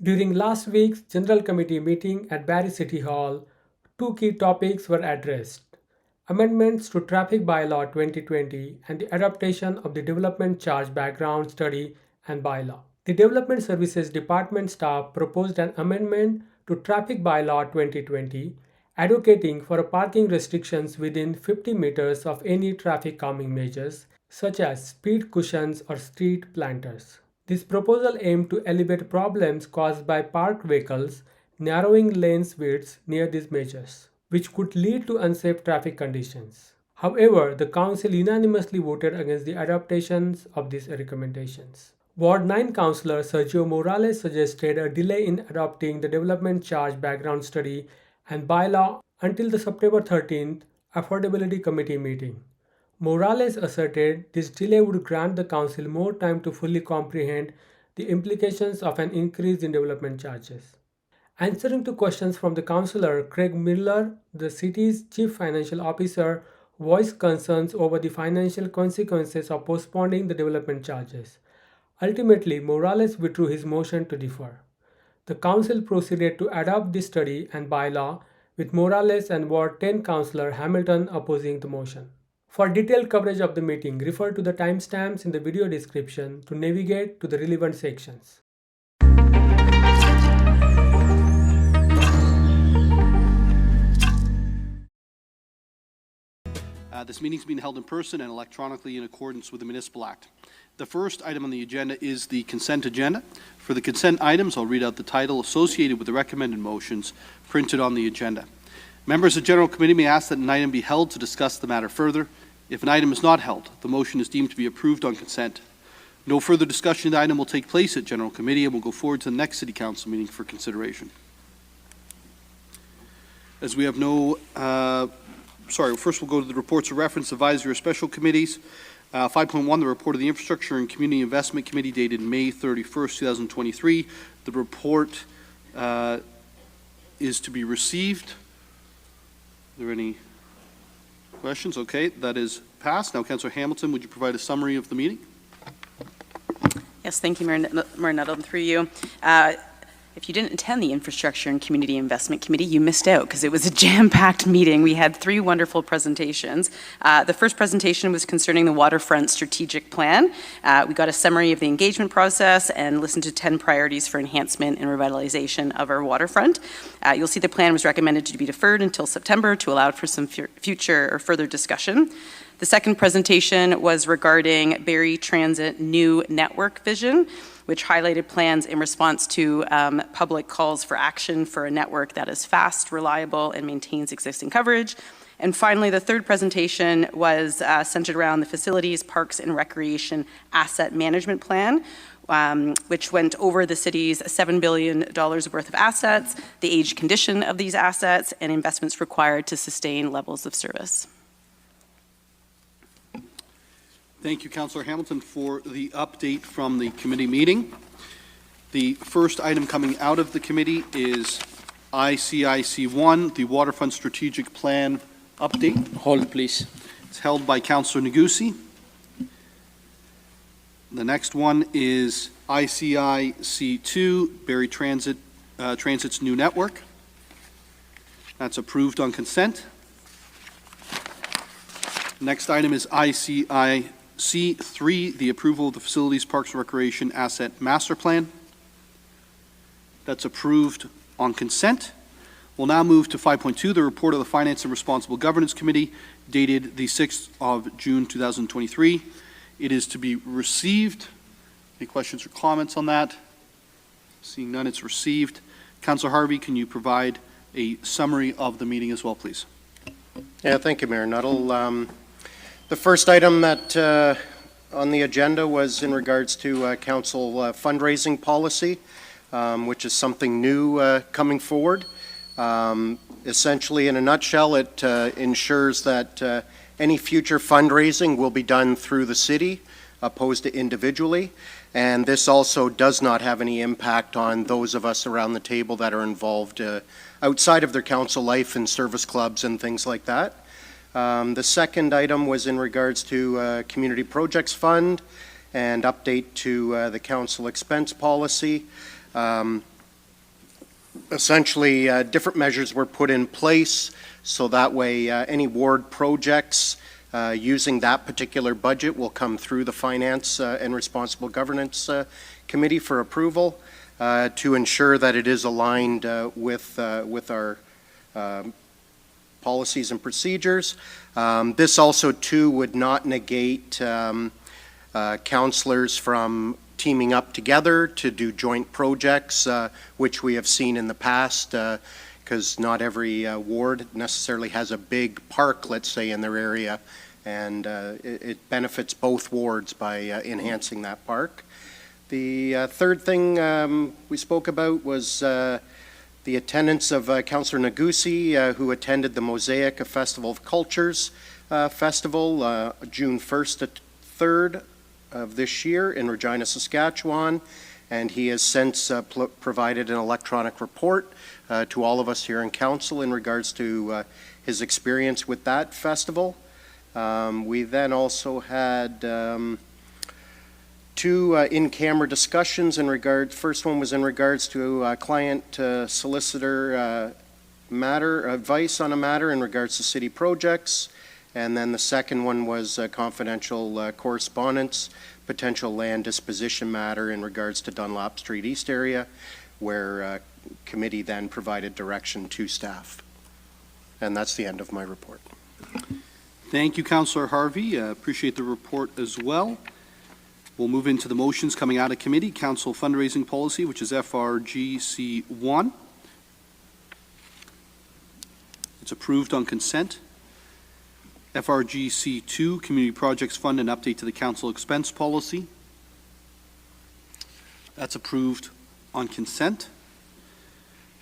During last week's General Committee meeting at Barrie City Hall, two key topics were addressed: amendments to Traffic Bylaw 2020 and the adaptation of the Development Charge Background Study and Bylaw. The Development Services Department staff proposed an amendment to Traffic Bylaw 2020, advocating for parking restrictions within 50 meters of any traffic calming measures, such as speed cushions or street planters. This proposal aimed to alleviate problems caused by parked vehicles narrowing lanes widths near these measures, which could lead to unsafe traffic conditions. However, the Council unanimously voted against the adaptations of these recommendations. Ward 9 Councillor Sergio Morales suggested a delay in adopting the Development Charge Background Study and Bylaw until the September 13th Affordability Committee meeting. Morales asserted this delay would grant the Council more time to fully comprehend the implications of an increase in development charges. Answering to questions from the councillor, Craig Miller, the city's chief financial officer, voiced concerns over the financial consequences of postponing the development charges. Ultimately, Morales withdrew his motion to defer. The council proceeded to adopt this study and bylaw, with Morales and Ward 10 councillor Hamilton opposing the motion. For detailed coverage of the meeting, refer to the timestamps in the video description to navigate to the relevant sections. This meeting is being held in person and electronically in accordance with the Municipal Act. The first item on the agenda is the consent agenda. For the consent items, I'll read out the title associated with the recommended motions printed on the agenda. Members of the General Committee may ask that an item be held to discuss the matter further. If an item is not held, the motion is deemed to be approved on consent. No further discussion of the item will take place at General Committee and will go forward to the next City Council meeting for consideration. As we have no first we'll go to the reports of reference, advisory or special committees. 5.1, the report of the Infrastructure and Community Investment Committee dated May 31st, 2023. The report is to be received. Are there any questions? Okay, that is passed. Now, Councillor Hamilton, would you provide a summary of the meeting? Yes, thank you, Mayor Nuttall, through you. If you didn't attend the Infrastructure and Community Investment Committee, you missed out because it was a jam-packed meeting. We had three wonderful presentations. The first presentation was concerning the Waterfront Strategic Plan. We got a summary of the engagement process and listened to 10 priorities for enhancement and revitalization of our waterfront. You'll see the plan was recommended to be deferred until September to allow for some future or further discussion. The second presentation was regarding Barrie Transit new network vision, which highlighted plans in response to public calls for action for a network that is fast, reliable, and maintains existing coverage. And finally, the third presentation was centered around the Facilities, Parks, and Recreation Asset Management Plan, which went over the city's $7 billion worth of assets, the age condition of these assets, and investments required to sustain levels of service. Thank you, Councillor Hamilton, for the update from the committee meeting. The first item coming out of the committee is ICIC1, the Waterfront Strategic Plan update. Hold, please. It's held by Councillor Negussi. The next one is ICIC2, Barrie Transit's new network. That's approved on consent. Next item is ICIC3, the approval of the Facilities, Parks, and Recreation Asset Master Plan. That's approved on consent. We'll now move to 5.2, the report of the Finance and Responsible Governance Committee, dated the 6th of June 2023. It is to be received. Any questions or comments on that? Seeing none, it's received. Councillor Harvey, can you provide a summary of the meeting as well, please? Yeah, thank you, Mayor Nuttall. The first item that on the agenda was in regards to council fundraising policy, which is something new coming forward. Essentially, in a nutshell, it ensures that any future fundraising will be done through the city, opposed to individually. And this also does not have any impact on those of us around the table that are involved outside of their council life and service clubs and things like that. The second item was in regards to Community Projects Fund and update to the council expense policy. essentially, different measures were put in place so that way any ward projects using that particular budget will come through the Finance and Responsible Governance Committee for approval to ensure that it is aligned with our policies and procedures. This also, too, would not negate councillors from teaming up together to do joint projects, which we have seen in the past, because not every ward necessarily has a big park, let's say, in their area, and it benefits both wards by enhancing that park. The third thing we spoke about was the attendance of Councillor Nagusi, who attended the Mosaic, a Festival of Cultures festival, June 1st to 3rd of this year in Regina, Saskatchewan, and he has since provided an electronic report to all of us here in Council in regards to his experience with that festival. We then also had two in-camera discussions in regard. First one was in regards to client solicitor matter, advice on a matter in regards to city projects. And then the second one was confidential correspondence, potential land disposition matter in regards to Dunlop Street East area, where committee then provided direction to staff. And that's the end of my report. Thank you, Councillor Harvey. Appreciate the report as well. We'll move into the motions coming out of committee. Council fundraising policy, which is FRGC 1. It's approved on consent. FRGC 2, Community Projects Fund and update to the council expense policy. That's approved on consent.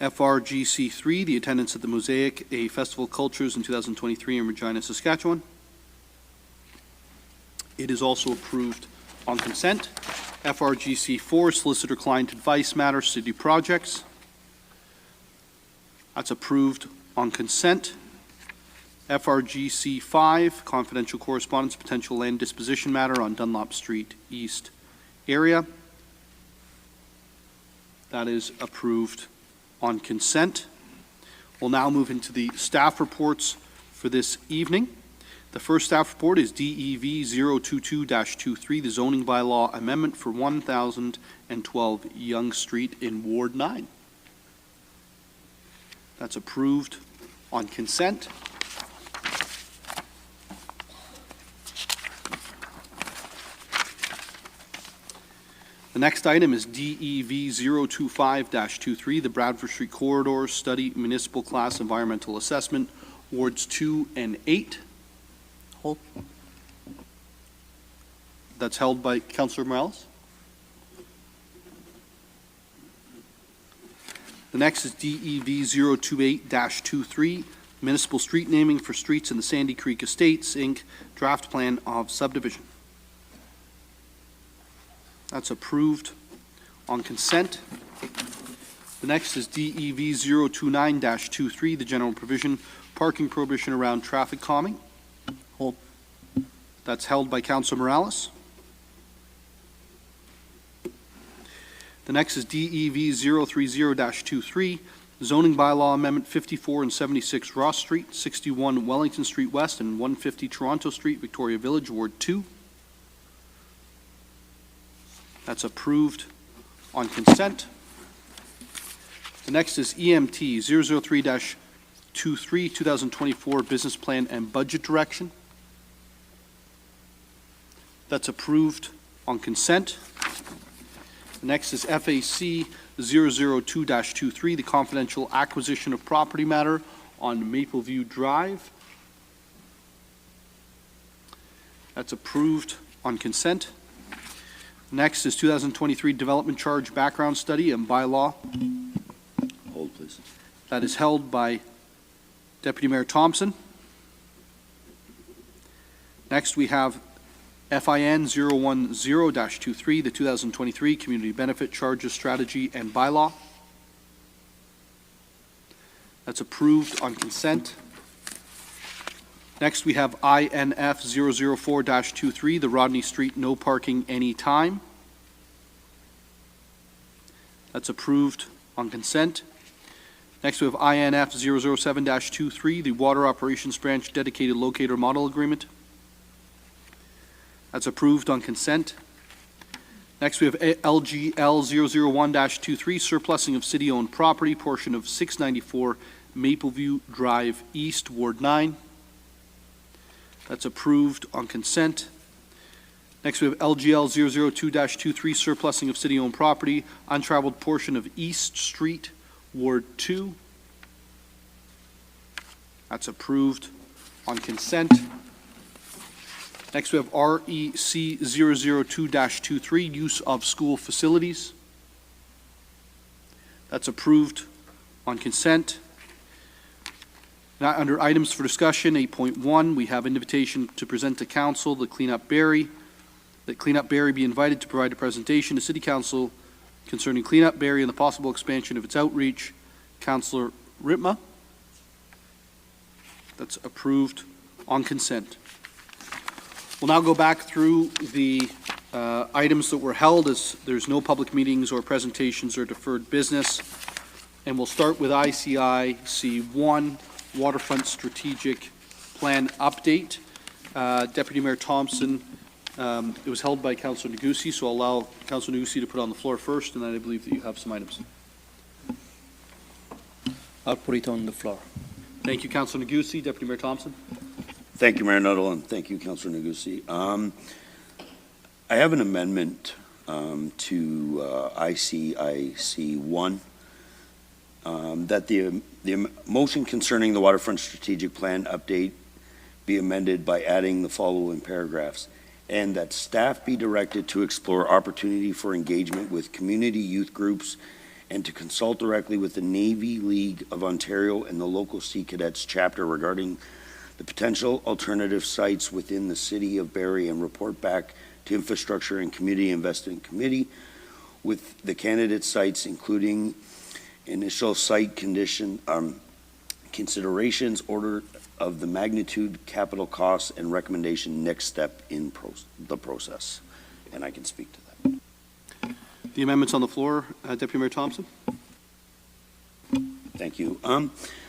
FRGC 3, the attendance at the Mosaic, a Festival of Cultures in 2023 in Regina, Saskatchewan. It is also approved on consent. FRGC 4, Solicitor Client Advice Matter, City Projects. That's approved on consent. FRGC 5, Confidential Correspondence, Potential Land Disposition Matter on Dunlop Street East area. That is approved on consent. We'll now move into the staff reports for this evening. The first staff report is DEV 022-23, the zoning bylaw amendment for 1012 Yonge Street in Ward 9. That's approved on consent. The next item is DEV 025-23, the Bradford Street Corridor Study Municipal Class Environmental Assessment, Wards 2 and 8. Hold. That's held by Councillor Morales. The next is DEV 028-23, Municipal Street Naming for Streets in the Sandy Creek Estates, Inc., Draft Plan of Subdivision. That's approved on consent. The next is DEV 029-23, the General Provision, Parking Prohibition around traffic calming. Hold. That's held by Councillor Morales. The next is DEV 030-23, Zoning Bylaw Amendment 54 and 76 Ross Street, 61 Wellington Street West, and 150 Toronto Street, Victoria Village, Ward 2. That's approved on consent. The next is EMT 003-23, 2024 Business Plan and Budget Direction. That's approved on consent. The next is FAC 002-23, the confidential acquisition of property matter on Mapleview Drive. That's approved on consent. Next is 2023 Development Charge Background Study and Bylaw. Hold, please. That is held by Deputy Mayor Thompson. Next, we have FIN 010-23, the 2023 Community Benefit Charges Strategy and Bylaw. That's approved on consent. Next, we have INF 004-23, the Rodney Street No Parking Anytime. That's approved on consent. Next, we have INF 007-23, the Water Operations Branch Dedicated Locator Model Agreement. That's approved on consent. Next, we have LGL 001-23, surplusing of city-owned property, portion of 694 Mapleview Drive East, Ward 9. That's approved on consent. Next, we have LGL 002-23, surplusing of city-owned property, untraveled portion of East Street, Ward 2. That's approved on consent. Next, we have REC 002-23, use of school facilities. That's approved on consent. Now, under items for discussion, 8.1, we have invitation to present to council the Cleanup Barrie. That Cleanup Barrie be invited to provide a presentation to City Council concerning Cleanup Barrie and the possible expansion of its outreach. Councillor Ritma. That's approved on consent. We'll now go back through the items that were held, as there's no public meetings or presentations or deferred business. And we'll start with ICI C1, Waterfront Strategic Plan Update. Deputy Mayor Thompson, it was held by Councillor Negussi, so I'll allow Councillor Negussi to put on the floor first, and then I believe that you have some items. I'll put it on the floor. Thank you, Councillor Negussi. Deputy Mayor Thompson. Thank you, Mayor Nuttall, and thank you, Councillor Negussi. I have an amendment to ICIC 1 that the motion concerning the Waterfront Strategic Plan update be amended by adding the following paragraphs, and that staff be directed to explore opportunity for engagement with community youth groups and to consult directly with the Navy League of Ontario and the local Sea Cadets chapter regarding the potential alternative sites within the city of Barrie and report back to Infrastructure and Community Investment Committee with the candidate sites, including initial site considerations, order of the magnitude, capital costs, and recommendation next step in the process. And I can speak to that. The amendments on the floor, Deputy Mayor Thompson. Thank you.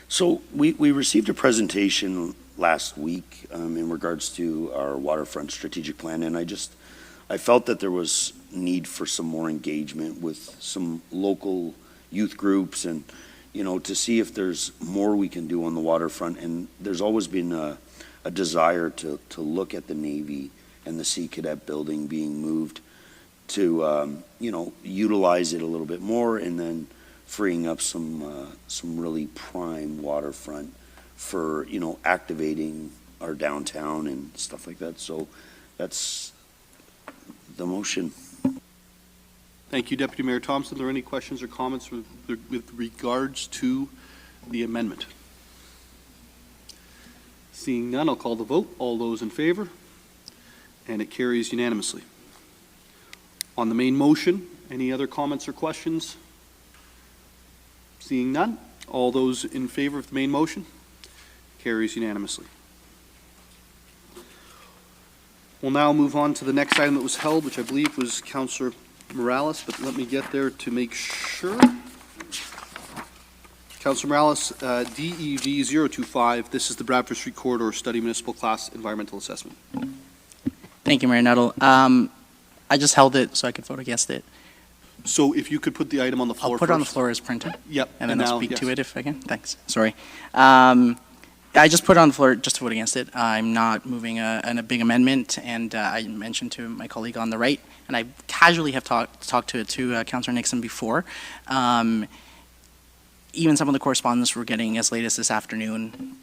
So we received a presentation last week in regards to our waterfront strategic plan, and I felt that there was need for some more engagement with some local youth groups and, you know, to see if there's more we can do on the waterfront. And there's always been a desire to look at the Navy and the Sea Cadet building being moved to, you know, utilize it a little bit more and then freeing up some really prime waterfront for, you know, activating our downtown and stuff like that. So that's the motion. Thank you, Deputy Mayor Thompson. Are there any questions or comments with regards to the amendment? Seeing none, I'll call the vote. All those in favor? And it carries unanimously. On the main motion, any other comments or questions? Seeing none, all those in favor of the main motion? Carries unanimously. We'll now move on to the next item that was held, which I believe was Councillor Morales, but let me get there to make sure. Councillor Morales, DEV 025, this is the Bradford Street Corridor Study Municipal Class Environmental Assessment. Thank you, Mayor Nuttall. I just held it so I could vote against it. So if you could put the item on the floor I'll put it on the first. floor as printed. Yep. And then I'll speak to yes. it if I can. Thanks. Sorry. I just put it on the floor just to vote against it. I'm not moving a big amendment, and I mentioned to my colleague on the right, and I casually have talked to Councillor Nixon before. Even some of the correspondence we're getting as late as this afternoon,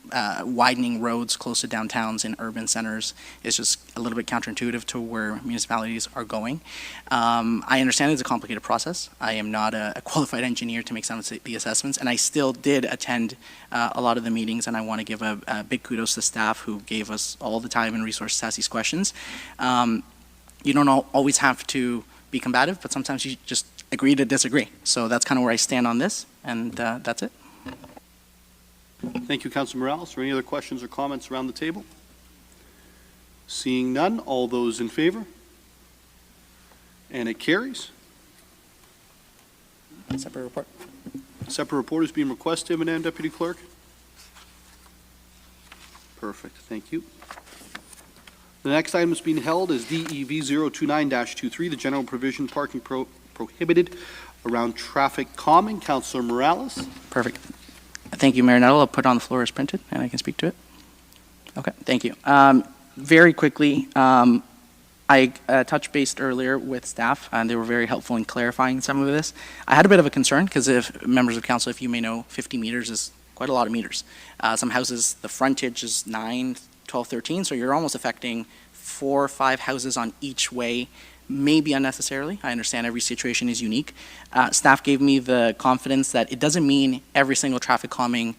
widening roads close to downtowns in urban centers is just a little bit counterintuitive to where municipalities are going. I understand it's a complicated process. I am not a qualified engineer to make some of the assessments, and I still did attend a lot of the meetings, and I want to give a big kudos to staff who gave us all the time and resources to ask these questions. You don't always have to be combative, but sometimes you just agree to disagree. So that's kind of where I stand on this, and that's it. Thank you, Councillor Morales. Are there any other questions or comments around the table? Seeing none, all those in favor? And it carries. Separate report. Separate report is being requested, Madam Deputy Clerk. Perfect, thank you. The next item that's being held is DEV 029-23, the general provision parking prohibited around traffic calming. Councillor Morales. Perfect. Thank you, Mayor Nettle. I'll put it on the floor as printed, and I can speak to it. Okay, thank you. Very quickly, I touched base earlier with staff, and they were very helpful in clarifying some of this. I had a bit of a concern, because if members of council, if you may know, 50 meters is quite a lot of meters. Some houses, the frontage is 9, 12, 13, so you're almost affecting 4 or 5 houses on each way, maybe unnecessarily. I understand every situation is unique. Staff gave me the confidence that it doesn't mean every single traffic calming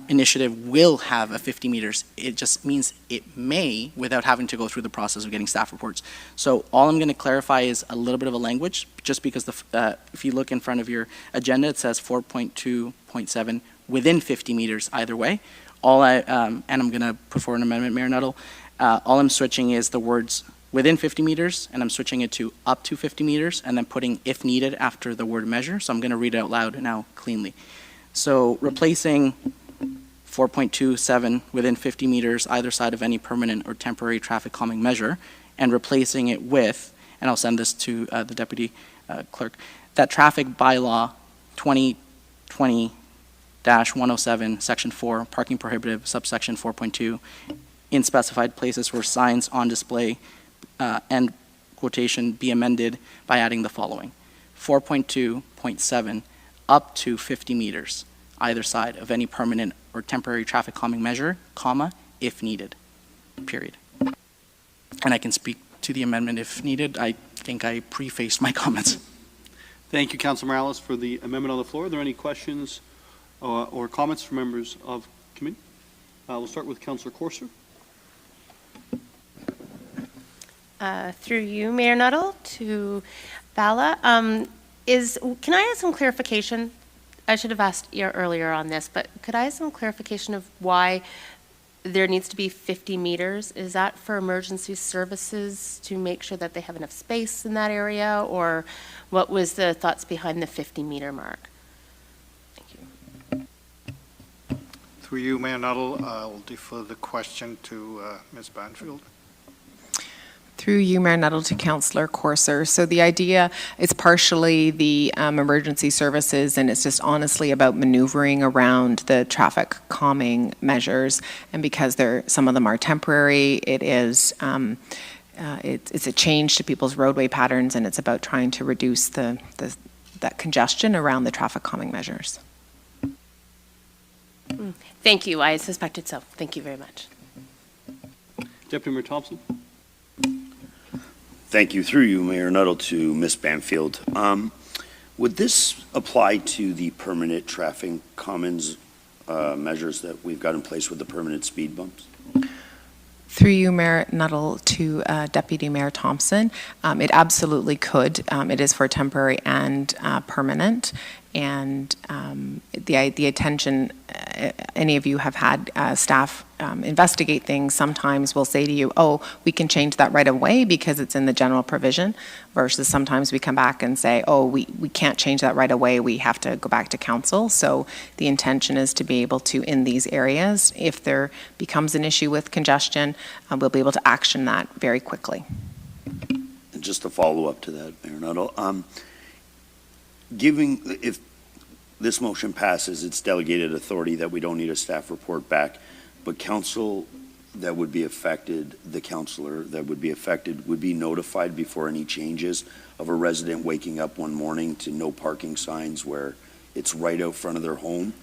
initiative will have a 50 meters. It just means it may, without having to go through the process of getting staff reports. So all I'm going to clarify is a little bit of a language, just because if you look in front of your agenda, it says 4.2.7 within 50 meters either way. And I'm going to put forward an amendment, Mayor Nuttall. All I'm switching is the words within 50 meters, and I'm switching it to up to 50 meters, and then putting if needed after the word measure. So I'm going to read it out loud now cleanly. So replacing 4.27 within 50 meters either side of any permanent or temporary traffic calming measure, and replacing it with, and I'll send this to the Deputy Clerk, that traffic bylaw 2020-107, Section 4, parking prohibitive, subsection 4.2, in specified places where signs on display and quotation be amended by adding the following: 4.2.7 up to 50 meters either side of any permanent or temporary traffic calming measure, comma, if needed, period. And I can speak to the amendment if needed. I think I prefaced my comments. Thank you, Councillor Morales, for the amendment on the floor. Are there any questions or comments from members of committee? We'll start with Councillor Courser. Through you, Mayor Nuttall, to Bala. Can I have some clarification? I should have asked you earlier on this, but could I have some clarification of why there needs to be 50 meters? Is that for emergency services to make sure that they have enough space in that area, or what was the thoughts behind the 50-meter mark? Thank you. Through you, Mayor Nuttall, I'll defer the question to Ms. Banfield. Through you, Mayor Nuttall, to Councillor Courser. So the idea is partially the emergency services, and it's just honestly about maneuvering around the traffic calming measures. And because some of them are temporary, it's a change to people's roadway patterns, and it's about trying to reduce that congestion around the traffic calming measures. Thank you. I suspected so. Thank you very much. Deputy Mayor Thompson. Thank you. Through you, Mayor Nuttall, to Ms. Banfield. Would this apply to the permanent traffic commons measures that we've got in place with the permanent speed bumps? Through you, Mayor Nuttall, to Deputy Mayor Thompson. It absolutely could. It is for temporary and permanent. And the attention, any of you have had staff investigate things, sometimes will say to you, oh, we can change that right away because it's in the general provision, versus sometimes we come back and say, oh, we can't change that right away, we have to go back to council. So the intention is to be able to, in these areas, if there becomes an issue with congestion, we'll be able to action that very quickly. And just to follow up to that, Mayor Nuttall, if this motion passes, it's delegated authority that we don't need a staff report back, but council that would be affected, the councillor that would be affected would be notified before any changes of a resident waking up one morning to no parking signs where it's right out front of their home.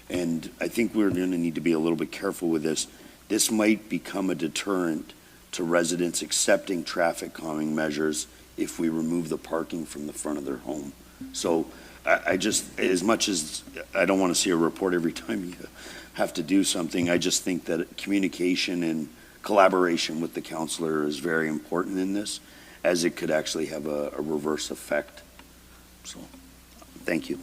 And I think we're going to need to be a little bit careful with this. This might become a deterrent to residents accepting traffic calming measures if we remove the parking from the front of their home. So I just, as much as I don't want to see a report every time you have to do something, I just think that communication and collaboration with the councillor is very important in this, as it could actually have a reverse effect. So, thank you.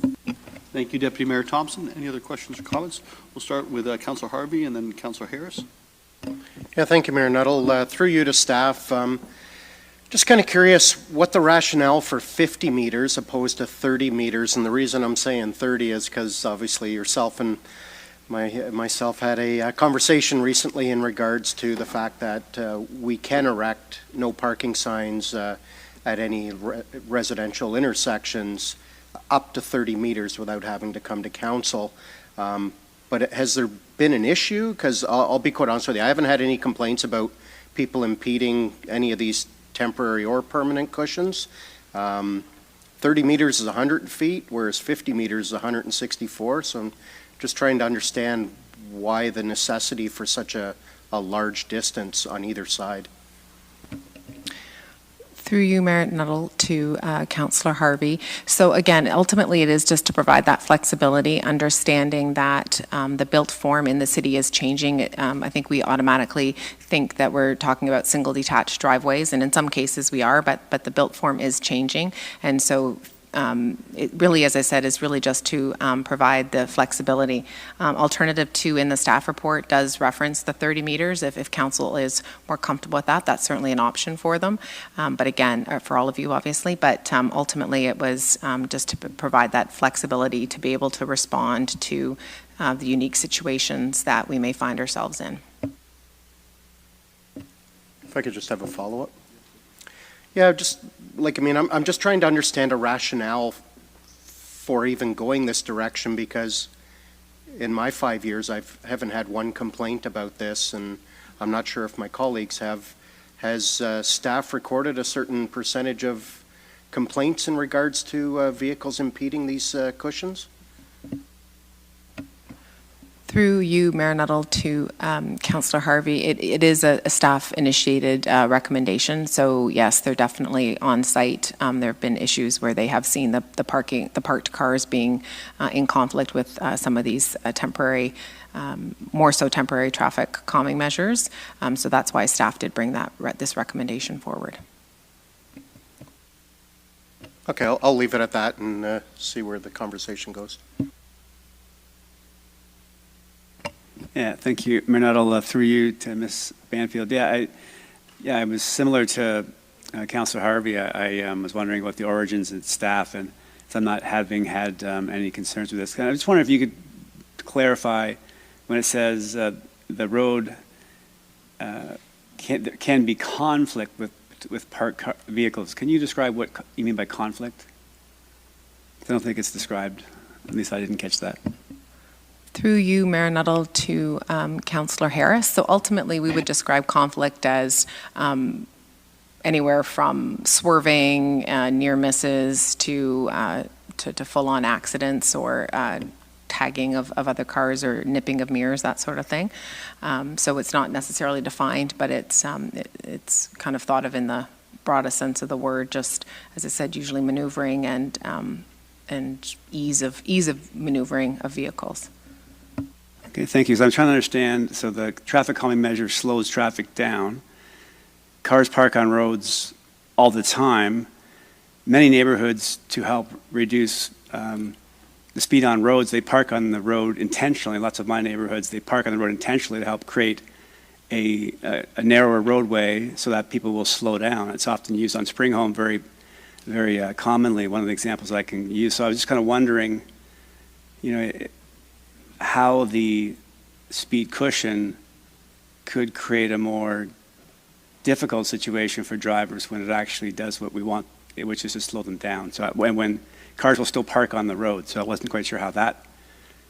Thank you, Deputy Mayor Thompson. Any other questions or comments? We'll start with Councillor Harvey and then Councillor Harris. Yeah, thank you, Mayor Nuttall. Through you to staff. Just kind of curious what the rationale for 50 meters opposed to 30 meters, and the reason I'm saying 30 is because obviously yourself and myself had a conversation recently in regards to the fact that we can erect no parking signs at any residential intersections up to 30 meters without having to come to council. But has there been an issue? Because I'll be quite honest with you, I haven't had any complaints about people impeding any of these temporary or permanent cushions. 30 meters is 100 feet, whereas 50 meters is 164. So I'm just trying to understand why the necessity for such a large distance on either side. Through you, Mayor Nuttall, to Councillor Harvey. So again, ultimately it is just to provide that flexibility, understanding that the built form in the city is changing. I think we automatically think that we're talking about single detached driveways, and in some cases we are, but the built form is changing. And so it really, as I said, is really just to provide the flexibility. Alternative 2 in the staff report does reference the 30 meters. If council is more comfortable with that, that's certainly an option for them. But again, for all of you, obviously, but ultimately it was just to provide that flexibility to be able to respond to the unique situations that we may find ourselves in. If I could just have a follow-up. Yeah, just like, I mean, I'm just trying to understand a rationale for even going this direction, because in my 5 years, I haven't had one complaint about this, and I'm not sure if my colleagues have. Has staff recorded a certain percentage of complaints in regards to vehicles impeding these cushions? Through you, Mayor Nuttall, to Councillor Harvey, it is a staff-initiated recommendation. So yes, they're definitely on site. There have been issues where they have seen the parked cars being in conflict with some of these temporary, more so temporary traffic calming measures. So that's why staff did bring this recommendation forward. Okay, I'll leave it at that and see where the conversation goes. Yeah, thank you, Mayor Nuttall. Through you to Ms. Banfield. I was similar to Councillor Harvey. I was wondering about the origins and staff, and so I'm not having had any concerns with this. I just wonder if you could clarify when it says the road can be conflict with parked vehicles. Can you describe what you mean by conflict? I don't think it's described. At least I didn't catch that. Through you, Mayor Nuttall, to Councillor Harris. So ultimately, we would describe conflict as anywhere from swerving, near misses, to full-on accidents or tagging of other cars or nipping of mirrors, that sort of thing. So it's not necessarily defined, but it's kind of thought of in the broadest sense of the word. Just as I said, usually maneuvering and ease of maneuvering of vehicles. Okay, thank you. So I'm trying to understand, so the traffic calming measure slows traffic down. Cars park on roads all the time. Many neighborhoods, to help reduce the speed on roads, they park on the road intentionally. Lots of my neighborhoods, they park on the road intentionally to help create a narrower roadway so that people will slow down. It's often used on Spring Home very, very commonly, one of the examples I can use. So I was just kind of wondering, how the speed cushion could create a more difficult situation for drivers when it actually does what we want, which is to slow them down. So when cars will still park on the road. So I wasn't quite sure how that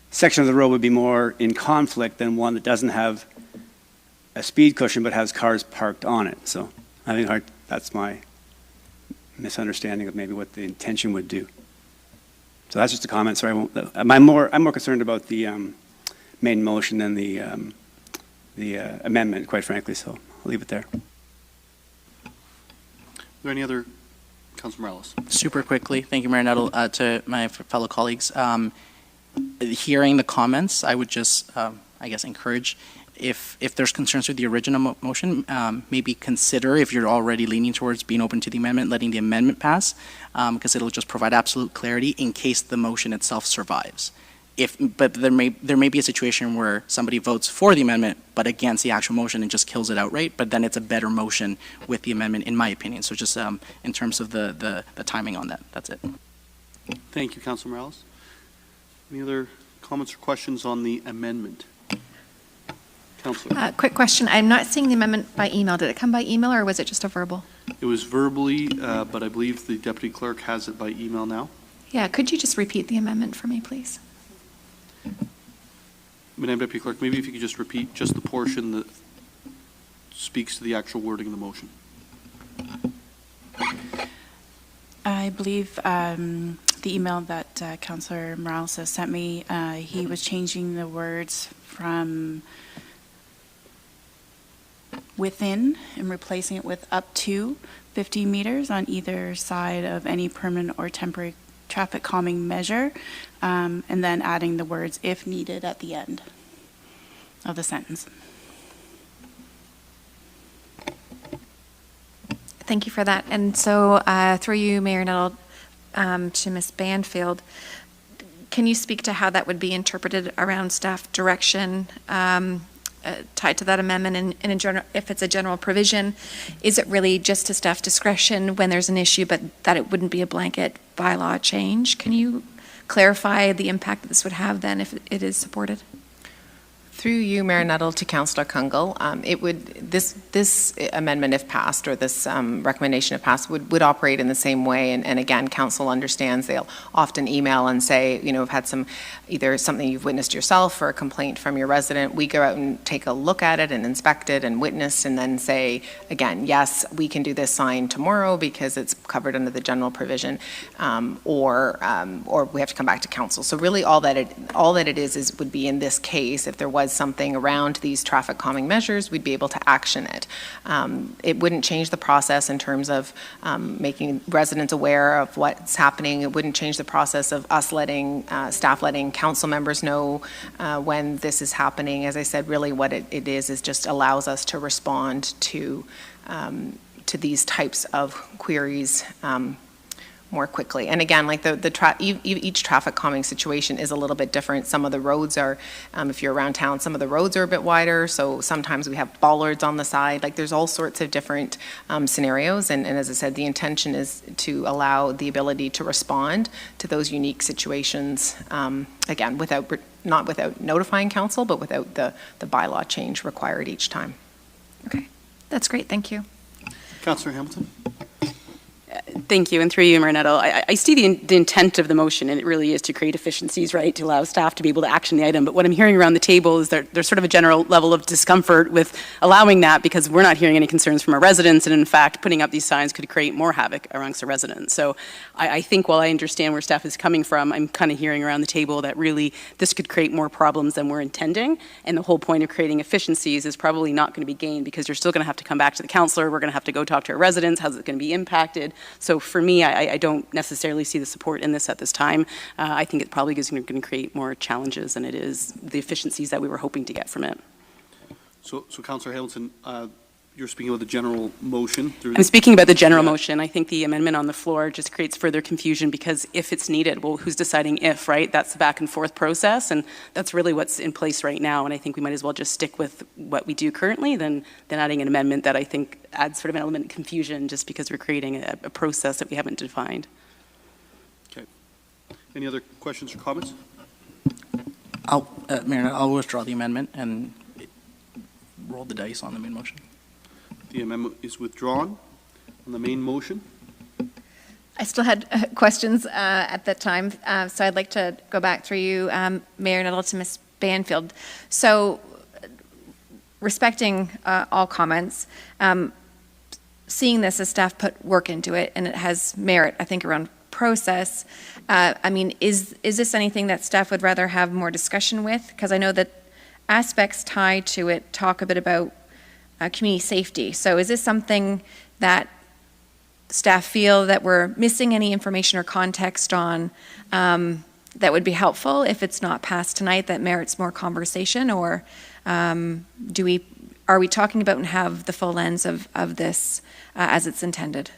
section of the road would be more in conflict than one that doesn't have a speed cushion but has cars parked on it. So I think that's my misunderstanding of maybe what the intention would do. So that's just a comment. Sorry, I'm more concerned about the main motion than the amendment, quite frankly. So I'll leave it there. Are there any other, Councilor Morales? Super quickly, thank you, Mayor Nuttall, to my fellow colleagues. Hearing the comments, I would just, I guess, encourage, if there's concerns with the original motion, maybe consider, if you're already leaning towards being open to the amendment, letting the amendment pass, because it'll just provide absolute clarity in case the motion itself survives. But there may be a situation where somebody votes for the amendment, but against the actual motion and just kills it outright, but then it's a better motion with the amendment, in my opinion. So just in terms of the timing on that, that's it. Thank you, Councilor Morales. Any other comments or questions on the amendment? Councilor. Quick question. I'm not seeing the amendment by email. Did it come by email or was it just a verbal? It was verbally, but I believe the Deputy Clerk has it by email now. Yeah, could you just repeat the amendment for me, please? Madam Deputy Clerk, maybe if you could just repeat just the portion that speaks to the actual wording of the motion. I believe the email that Councillor Morales has sent me, he was changing the words from within and replacing it with up to 50 meters on either side of any permanent or temporary traffic calming measure, and then adding the words if needed at the end of the sentence. Thank you for that. And so through you, Mayor Nuttall, to Ms. Banfield, can you speak to how that would be interpreted around staff direction tied to that amendment? And in general, if it's a general provision, is it really just to staff discretion when there's an issue, but that it wouldn't be a blanket bylaw change? Can you clarify the impact that this would have then if it is supported? Through you, Mayor Nuttall, to Councillor Kungle, this amendment, if passed, or this recommendation, if passed, would operate in the same way. And again, Council understands they'll often email and say, you know, I've had either something you've witnessed yourself or a complaint from your resident. We go out and take a look at it and inspect it and witness, and then say, again, yes, we can do this sign tomorrow because it's covered under the general provision, or we have to come back to Council. So really, all that it is would be in this case, if there was something around these traffic calming measures, we'd be able to action it. It wouldn't change the process in terms of making residents aware of what's happening. It wouldn't change the process of us staff letting council members know when this is happening. As I said, really what it is just allows us to respond to these types of queries more quickly. And again, like each traffic calming situation is a little bit different. Some of the roads are, if you're around town, some of the roads are a bit wider. So sometimes we have bollards on the side. Like there's all sorts of different scenarios. And as I said, the intention is to allow the ability to respond to those unique situations, again, not without notifying council, but without the bylaw change required each time. Okay, that's great. Thank you. Councillor Hamilton. Thank you, and through you, Mayor Nuttall, I see the intent of the motion, and it really is to create efficiencies, right, to allow staff to be able to action the item. But what I'm hearing around the table is there's sort of a general level of discomfort with allowing that because we're not hearing any concerns from our residents, and in fact, putting up these signs could create more havoc amongst the residents. So I think while I understand where staff is coming from, I'm kind of hearing around the table that really this could create more problems than we're intending, and the whole point of creating efficiencies is probably not going to be gained because you're still going to have to come back to the councillor, we're going to have to go talk to our residents, how's it going to be impacted? So for me, I don't necessarily see the support in this at this time. I think it probably is going to create more challenges than it is the efficiencies that we were hoping to get from it. So Councillor Hamilton, you're speaking about the general motion. I'm speaking about the general motion. I think the amendment on the floor just creates further confusion because if it's needed, well, who's deciding if, right? That's the back and forth process, and that's really what's in place right now. And I think we might as well just stick with what we do currently than adding an amendment that I think adds sort of an element of confusion just because we're creating a process that we haven't defined. Okay. Any other questions or comments? Mayor, I'll withdraw the amendment and roll the dice on the main motion. The amendment is withdrawn on the main motion. I still had questions at that time, so I'd like to go back through you, Mayor Nuttall, to Ms. Banfield. So, respecting all comments, seeing this as staff put work into it, and it has merit, I think, around process. I mean, is this anything that staff would rather have more discussion with? Because I know that aspects tied to it talk a bit about community safety. So is this something that staff feel that we're missing any information or context on that would be helpful if it's not passed tonight that merits more conversation? Or are we talking about and have the full lens of this as it's intended?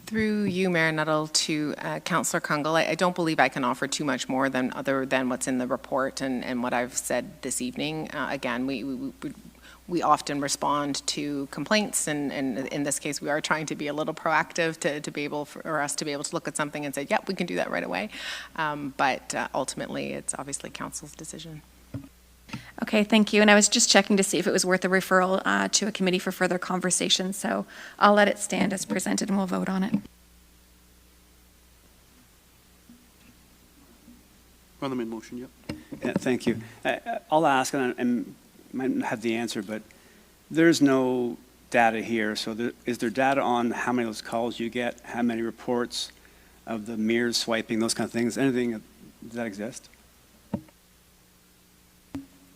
Through you, Mayor Nuttall, to Councillor Kungle, I don't believe I can offer too much more than other than what's in the report and what I've said this evening. Again, we often respond to complaints, and in this case, we are trying to be a little proactive to be able for us to be able to look at something and say, yep, we can do that right away. But ultimately, it's obviously council's decision. Okay, thank you. And I was just checking to see if it was worth a referral to a committee for further conversation. So I'll let it stand as presented and we'll vote on it. On the main motion, yep. Yeah, thank you. I'll ask, and I might not have the answer, but there's no data here. So is there data on how many of those calls you get, how many reports of the mirrors swiping, those kind of things? Anything, does that exist?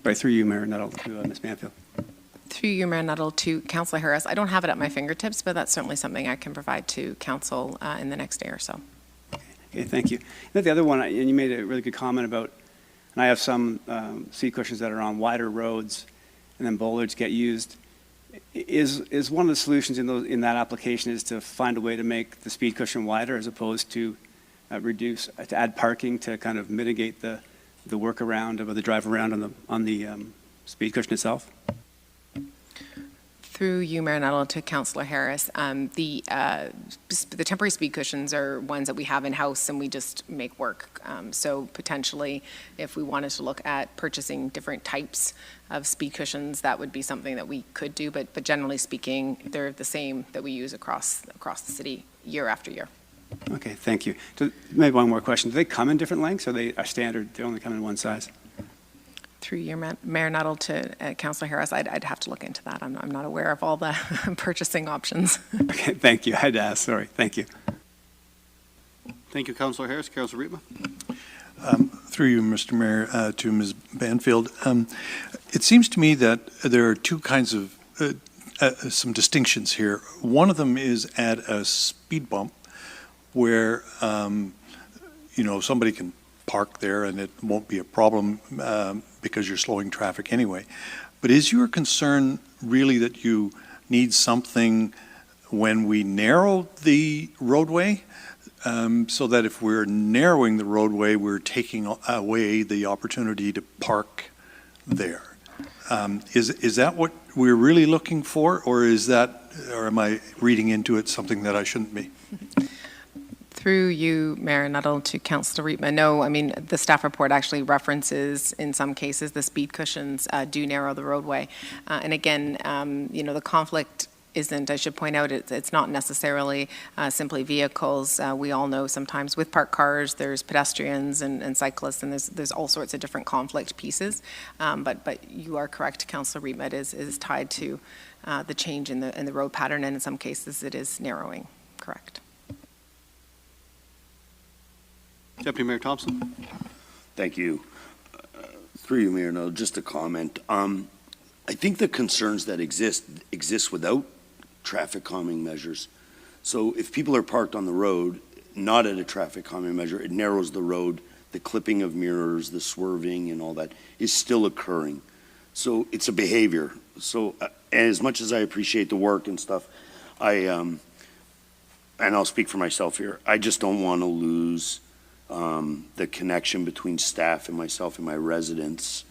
Right, through you, Mayor Nuttall, to Ms. Banfield. Through you, Mayor Nuttall, to Councillor Harris. I don't have it at my fingertips, but that's certainly something I can provide to council in the next day or so. Okay, thank you. And the other one, and you made a really good comment about, and I have some seat cushions that are on wider roads, and then bollards get used. Is one of the solutions in that application is to find a way to make the speed cushion wider as opposed to to add parking to kind of mitigate the workaround or the drive around on the speed cushion itself? Through you, Mayor Nuttall, to Councillor Harris, the temporary speed cushions are ones that we have in-house and we just make work. So potentially, if we wanted to look at purchasing different types of speed cushions, that would be something that we could do. But generally speaking, they're the same that we use across the city year after year. Okay, thank you. Maybe one more question. Do they come in different lengths, or they are standard? They only come in one size? Through your Mayor Nuttall to Councillor Harris, I'd have to look into that. I'm not aware of all the purchasing options. Okay, thank you. I had to ask. Sorry. Thank you. Thank you, Councillor Harris. Councillor Riepma. Through you, Mr. Mayor, to Ms. Banfield. It seems to me that there are two kinds of some distinctions here. One of them is at a speed bump where somebody can park there and it won't be a problem because you're slowing traffic anyway. But is your concern really that you need something when we narrow the roadway, so that if we're narrowing the roadway, we're taking away the opportunity to park there? Is that what we're really looking for, or am I reading into it something that I shouldn't be? Through you, Mayor Nuttall, to Councillor Riepma. No, I mean, the staff report actually references, in some cases, the speed cushions do narrow the roadway. And again, the conflict isn't, I should point out, it's not necessarily simply vehicles. We all know sometimes with parked cars, there's pedestrians and cyclists, and there's all sorts of different conflict pieces. But you are correct, Councillor Riepma, it is tied to the change in the road pattern, and in some cases it is narrowing, correct. Deputy Mayor Thompson. Thank you. Through you, Mayor, no, just a comment. I think the concerns that exist without traffic calming measures. So if people are parked on the road, not at a traffic calming measure, it narrows the road. The clipping of mirrors, the swerving and all that is still occurring. So it's a behavior. So as much as I appreciate the work and stuff, and I'll speak for myself here, I just don't want to lose the connection between staff and myself and my residents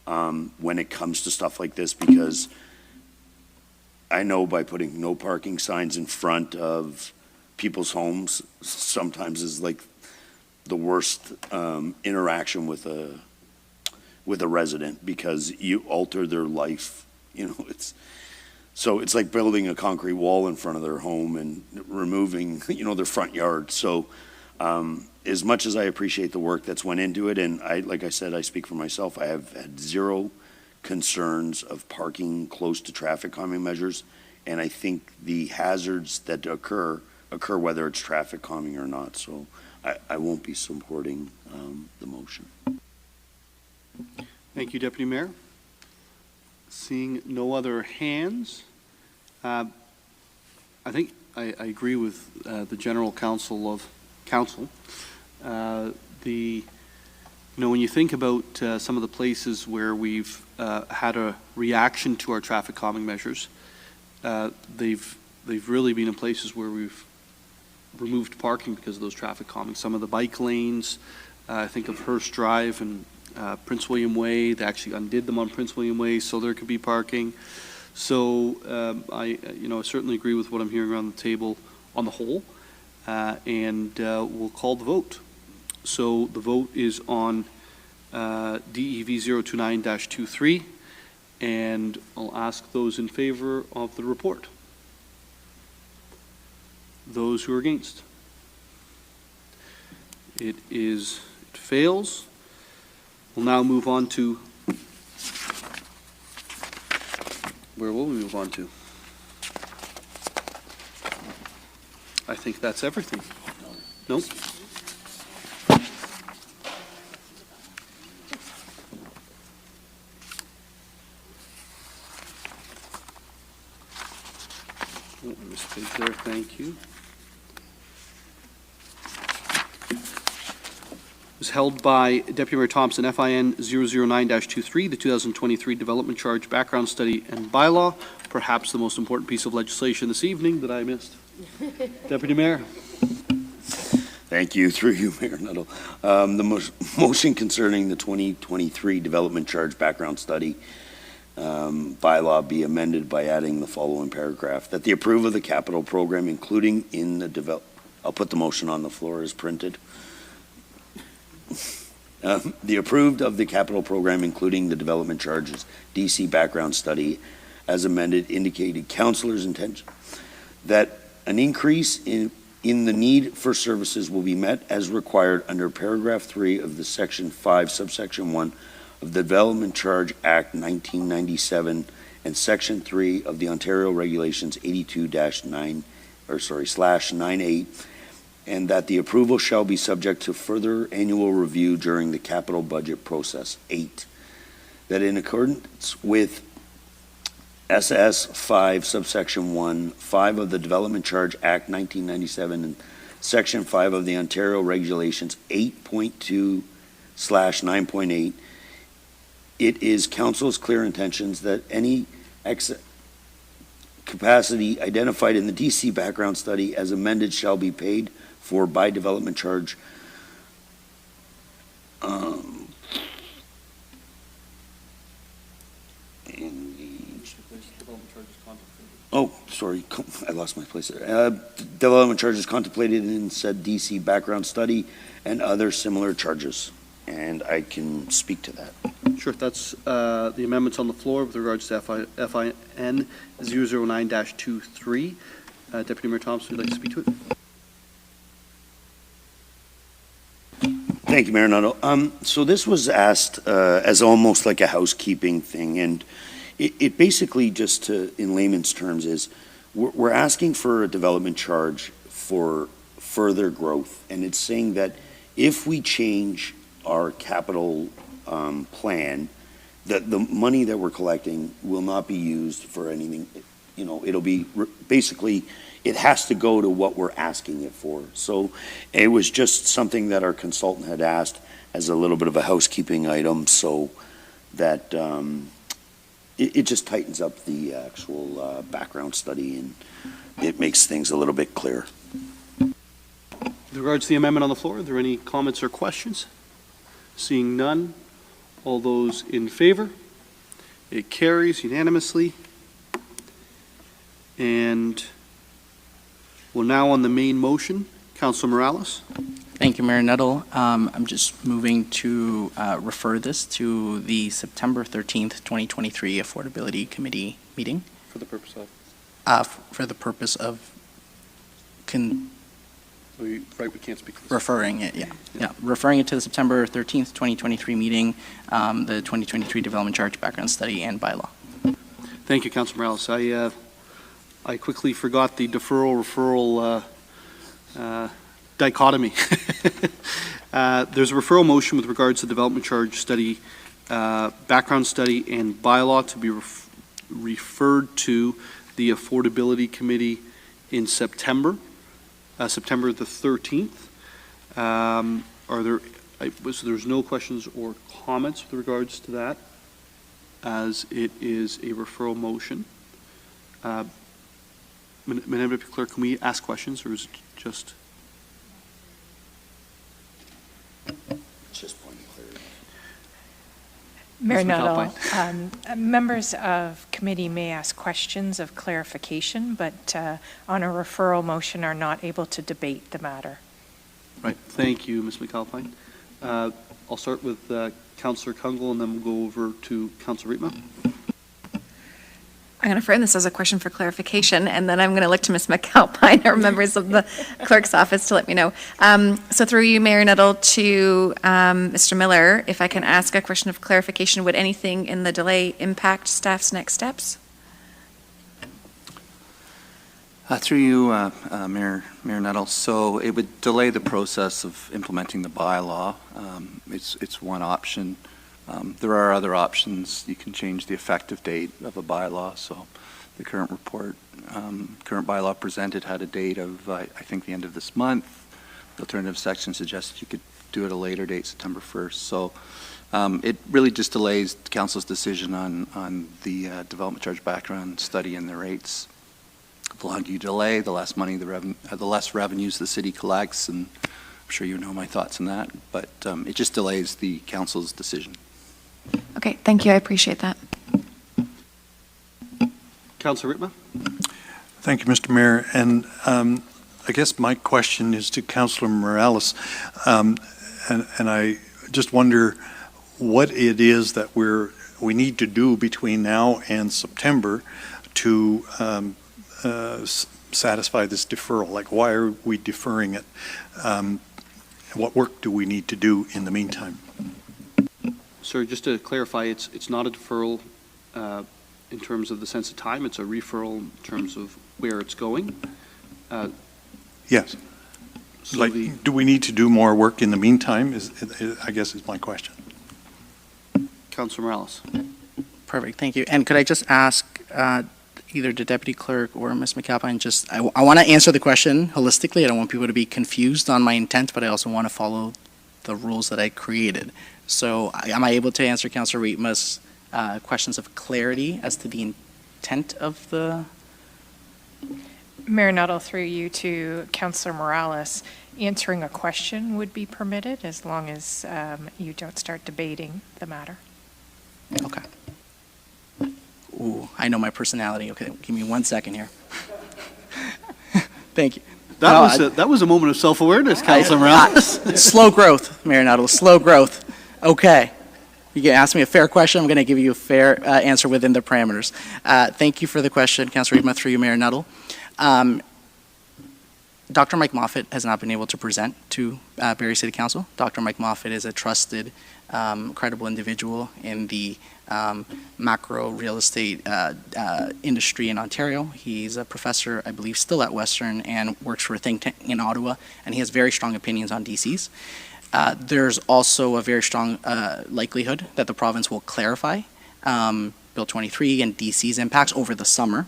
when it comes to stuff like this, because I know by putting no parking signs in front of people's homes sometimes is like the worst interaction with a resident, because you alter their life. It's like building a concrete wall in front of their home and removing their front yard. So as much as I appreciate the work that's went into it, and like I said, I speak for myself, I have had zero concerns of parking close to traffic calming measures, and I think the hazards that occur whether it's traffic calming or not. So I won't be supporting the motion. Thank you, Deputy Mayor. Seeing no other hands, I think I agree with the General Counsel of Council. When you think about some of the places where we've had a reaction to our traffic calming measures, they've really been in places where we've removed parking because of those traffic calming. Some of the bike lanes, I think of Hearst Drive and Prince William Way, they actually undid them on Prince William Way so there could be parking. So I certainly agree with what I'm hearing around the table on the whole, and we'll call the vote. So the vote is on DEV 029-23, and I'll ask those in favor of the report. Those who are against. It fails. We'll now move on to, where will we move on to? I think that's everything. Nope. Oh, I missed a page there, thank you. Was held by Deputy Mayor Thompson, FIN 009-23, the 2023 Development Charge Background Study and Bylaw, perhaps the most important piece of legislation this evening that I missed. Deputy Mayor. Thank you, through you, Mayor Nuttall. The motion concerning the 2023 Development Charge Background Study bylaw be amended by adding the following paragraph, that the approval of the capital program, including in the I'll put the motion on the floor as printed. The approved of the capital program, including the development charges, DC background study, as amended, indicated councillors' intention that an increase in the need for services will be met as required under paragraph 3 of the section 5, subsection 1 of the Development Charge Act 1997 and section 3 of the Ontario Regulations 82-9/98, and that the approval shall be subject to further annual review during the capital budget process. 8, that in accordance with SS 5, subsection 1, 5 of the Development Charge Act 1997 and section 5 of the Ontario Regulations 8.2/9.8, it is council's clear intentions that any capacity identified in the DC background study as amended shall be paid for by development charge I lost my place there. Development charges contemplated in said DC background study and other similar charges. And I can speak to that. Sure, that's the amendments on the floor with regards to FIN 009-23. Deputy Mayor Thompson, would you like to speak to it? Thank you, Mayor Nuttall. So this was asked as almost like a housekeeping thing, and it basically, just in layman's terms, is we're asking for a development charge for further growth, and it's saying that if we change our capital plan, that the money that we're collecting will not be used for anything. It'll be basically, it has to go to what we're asking it for. So it was just something that our consultant had asked as a little bit of a housekeeping item, so that it just tightens up the actual background study, and it makes things a little bit clearer. With regards to the amendment on the floor, are there any comments or questions? Seeing none, all those in favor? It carries unanimously. And we're now on the main motion. Councillor Morales. Thank you, Mayor Nuttall. I'm just moving to refer this to the September 13th, 2023 Affordability Committee meeting. For the purpose of? For the purpose of We can't speak to this. referring it, referring it to the September 13th, 2023 meeting, the 2023 Development Charge Background Study and Bylaw. Thank you, Councillor Morales. I quickly forgot the deferral-referral dichotomy. There's a referral motion with regards to Development Charge Study, Background Study, and Bylaw to be referred to the Affordability Committee in September. September the 13th. So there's no questions or comments with regards to that, as it is a referral motion. Madam Deputy Clerk, can we ask questions, or is it just? It's just point of clarity. Mayor Ms. Nuttall, McAlpine. members of committee may ask questions of clarification, but on a referral motion are not able to debate the matter. Right, thank you, Ms. McAlpine. I'll start with Councillor Kungle, and then we'll go over to Councillor Riepma. I'm going to frame this as a question for clarification, and then I'm going to look to Ms. McAlpine or members of the clerk's office to let me know. So through you, Mayor Nuttall, to Mr. Miller, if I can ask a question of clarification, would anything in the delay impact staff's next steps? Through you, Mayor Nuttall, so it would delay the process of implementing the bylaw. It's one option. There are other options. You can change the effective date of a bylaw. So the current report, current bylaw presented had a date of, I think, the end of this month. The alternative section suggested you could do it at a later date, September 1st. So it really just delays council's decision on the development charge background study and the rates. The longer you delay, the less money, the less revenues the city collects, and I'm sure you know my thoughts on that. But it just delays the council's decision. Okay, thank you. I appreciate that. Councillor Riepma. Thank you, Mr. Mayor. And I guess my question is to Councillor Morales. And I just wonder what it is that we need to do between now and September to satisfy this deferral. Like, why are we deferring it? What work do we need to do in the meantime? Sir, just to clarify, it's not a deferral in terms of the sense of time. It's a referral in terms of where it's going. Yes. So do we need to do more work in the meantime? I guess is my question. Councillor Morales. Perfect, thank you. And could I just ask either the deputy clerk or Ms. McAlpine, I want to answer the question holistically. I don't want people to be confused on my intent, but I also want to follow the rules that I created. So am I able to answer Councillor Riepma's questions of clarity as to the intent of the... Mayor Nuttall, through you to Councillor Morales, answering a question would be permitted as long as you don't start debating the matter. Okay. Ooh, I know my personality. Okay, give me 1 second here. Thank you. That was a moment of self-awareness, Councillor Morales. Slow growth, Mayor Nuttall, slow growth. Okay. You can ask me a fair question. I'm going to give you a fair answer within the parameters. Thank you for the question, Councillor Riepma, through you, Mayor Nuttall. Dr. Mike Moffat has not been able to present to Barrie City Council. Dr. Mike Moffat is a trusted, credible individual in the macro real estate industry in Ontario. He's a professor, I believe, still at Western and works for a think tank in Ottawa, and he has very strong opinions on DCs. There's also a very strong likelihood that the province will clarify Bill 23 and DC's impacts over the summer,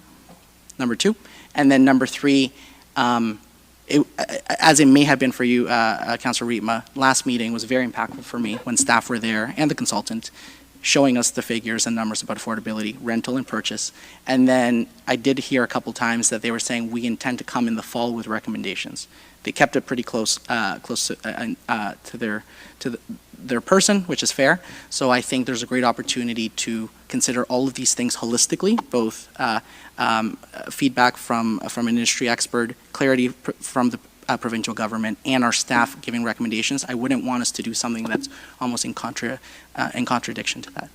number 2. And then number 3, as it may have been for you, Councillor Riepma, last meeting was very impactful for me when staff were there and the consultant showing us the figures and numbers about affordability, rental and purchase. And then I did hear a couple times that they were saying we intend to come in the fall with recommendations. They kept it pretty close to their person, which is fair. So I think there's a great opportunity to consider all of these things holistically, both feedback from an industry expert, clarity from the provincial government, and our staff giving recommendations. I wouldn't want us to do something that's almost in contradiction to that.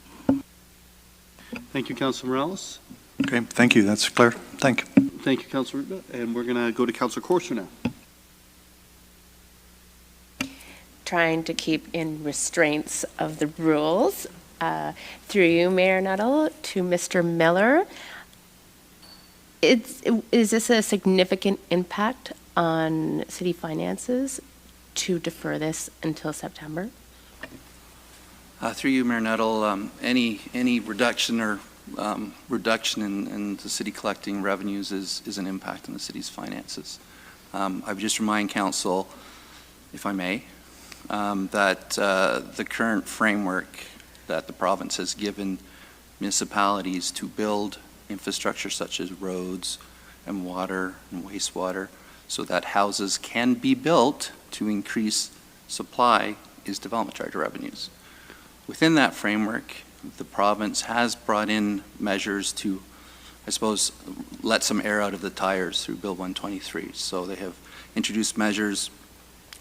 Thank you, Councillor Morales. Okay, thank you. That's clear. Thank you. Thank you, Councillor Riepma. And we're going to go to Councillor Courser now. Trying to keep in restraints of the rules. Through you, Mayor Nuttall, to Mr. Miller. Is this a significant impact on city finances to defer this until September? Through you, Mayor Nuttall, any reduction or reduction in the city collecting revenues is an impact on the city's finances. I would just remind council, if I may, that the current framework that the province has given municipalities to build infrastructure such as roads and water and wastewater so that houses can be built to increase supply is development charge revenues. Within that framework, the province has brought in measures to, I suppose, let some air out of the tires through Bill 123. So they have introduced measures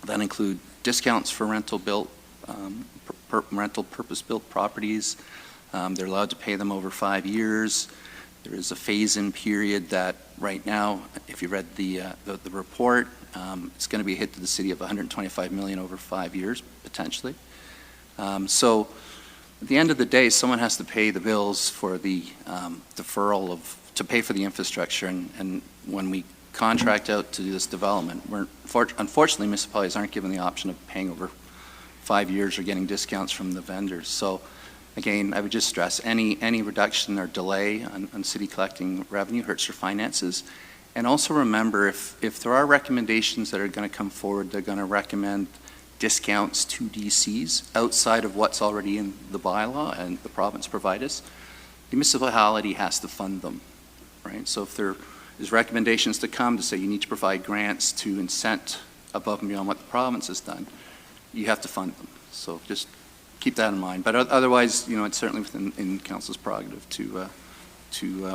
that include discounts for rental purpose-built properties. They're allowed to pay them over 5 years. There is a phase-in period that right now, if you read the report, it's going to be a hit to the city of $125 million over 5 years, potentially. So at the end of the day, someone has to pay the bills for the deferral to pay for the infrastructure. And when we contract out to do this development, unfortunately, municipalities aren't given the option of paying over 5 years or getting discounts from the vendors. So again, I would just stress any reduction or delay on city collecting revenue hurts your finances. And also remember, if there are recommendations that are going to come forward, they're going to recommend discounts to DCs outside of what's already in the bylaw and the province provide us, the municipality has to fund them, right? So if there is recommendations to come to say you need to provide grants to incent above and beyond what the province has done, you have to fund them. So just keep that in mind. But otherwise, it's certainly within council's prerogative to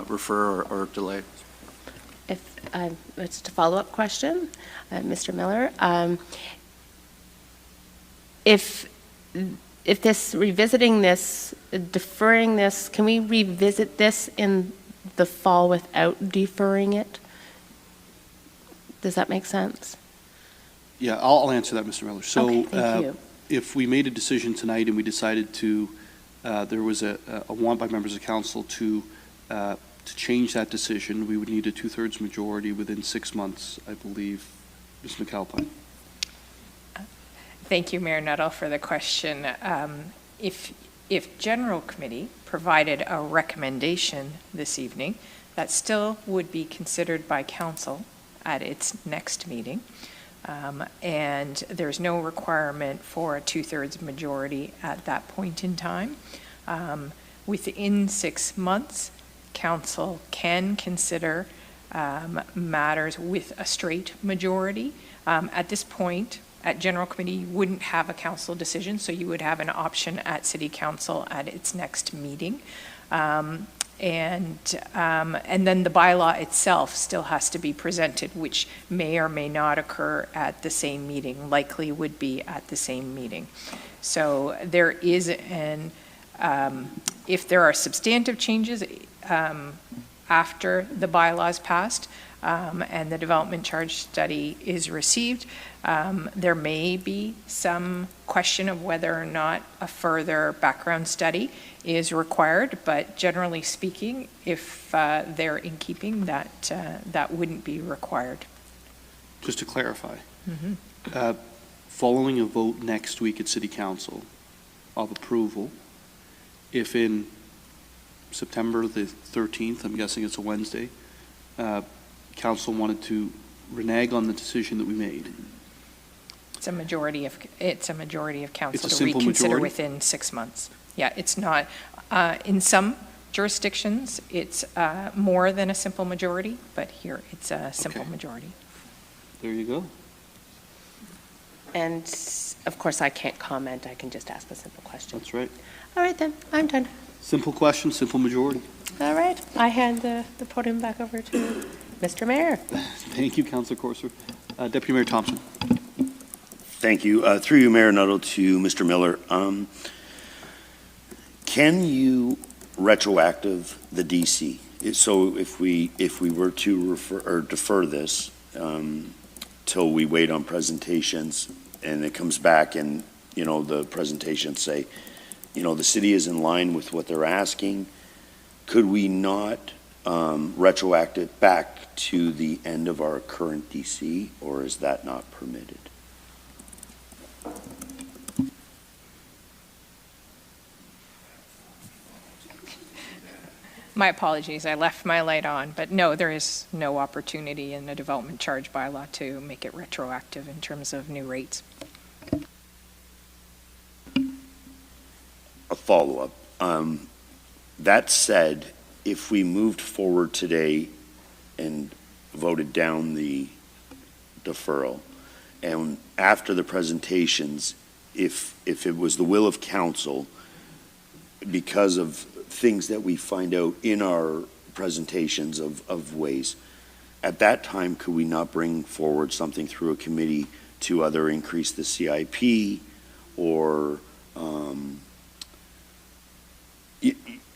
refer or delay. If it's a follow-up question, Mr. Miller, if revisiting this, deferring this, can we revisit this in the fall without deferring it? Does that make sense? Yeah, I'll answer that, Mr. Miller. So, okay, thank you. If we made a decision tonight and we decided to, there was a want by members of council to change that decision, we would need a 2/3 majority within 6 months, I believe. Ms. McAlpine. Thank you, Mayor Nuttall, for the question. If General Committee provided a recommendation this evening, that still would be considered by Council at its next meeting. And there's no requirement for a 2/3 majority at that point in time. Within 6 months, Council can consider matters with a straight majority. At this point, at General Committee, you wouldn't have a council decision, so you would have an option at City Council at its next meeting. And then the bylaw itself still has to be presented, which may or may not occur at the same meeting, likely would be at the same meeting. So there is if there are substantive changes after the bylaw is passed and the development charge study is received, there may be some question of whether or not a further background study is required, but generally speaking, if they're in keeping, that wouldn't be required. Just to clarify, following a vote next week at City Council of approval, if in September the 13th, I'm guessing it's a Wednesday, Council wanted to renege on the decision that we made. It's a majority of council to simple reconsider majority? within 6 months. Yeah, it's not, in some jurisdictions, it's more than a simple majority, but here it's a simple majority. There you go. And of course, I can't comment. I can just ask a simple question. That's right. All right, then. I'm done. Simple question, simple majority. All right. I hand the podium back over to Mr. Mayor. Thank you, Councillor Courser. Deputy Mayor Thompson. Thank you. Through you, Mayor Nuttall, to Mr. Miller. Can you retroactive the DC? So if we were to defer this till we wait on presentations and it comes back and, the presentations say, the city is in line with what they're asking, could we not retroact it back to the end of our current DC, or is that not permitted? My apologies, I left my light on, but no, there is no opportunity in the development charge bylaw to make it retroactive in terms of new rates. A follow-up. That said, if we moved forward today and voted down the deferral, and after the presentations, if it was the will of council, because of things that we find out in our presentations of ways, at that time, could we not bring forward something through a committee to either increase the CIP or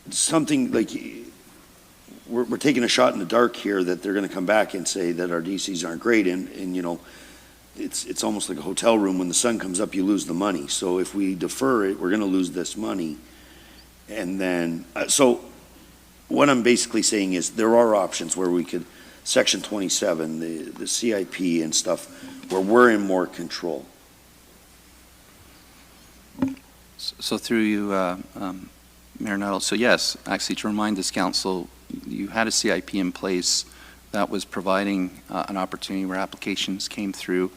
something like, we're taking a shot in the dark here that they're going to come back and say that our DCs aren't great, and you know, it's almost like a hotel room. When the sun comes up, you lose the money. So if we defer it, we're going to lose this money. And then, so what I'm basically saying is there are options where we could, Section 27, the CIP and stuff, where we're in more control. So through you, Mayor Nuttall, so yes, actually to remind this council, you had a CIP in place that was providing an opportunity where applications came through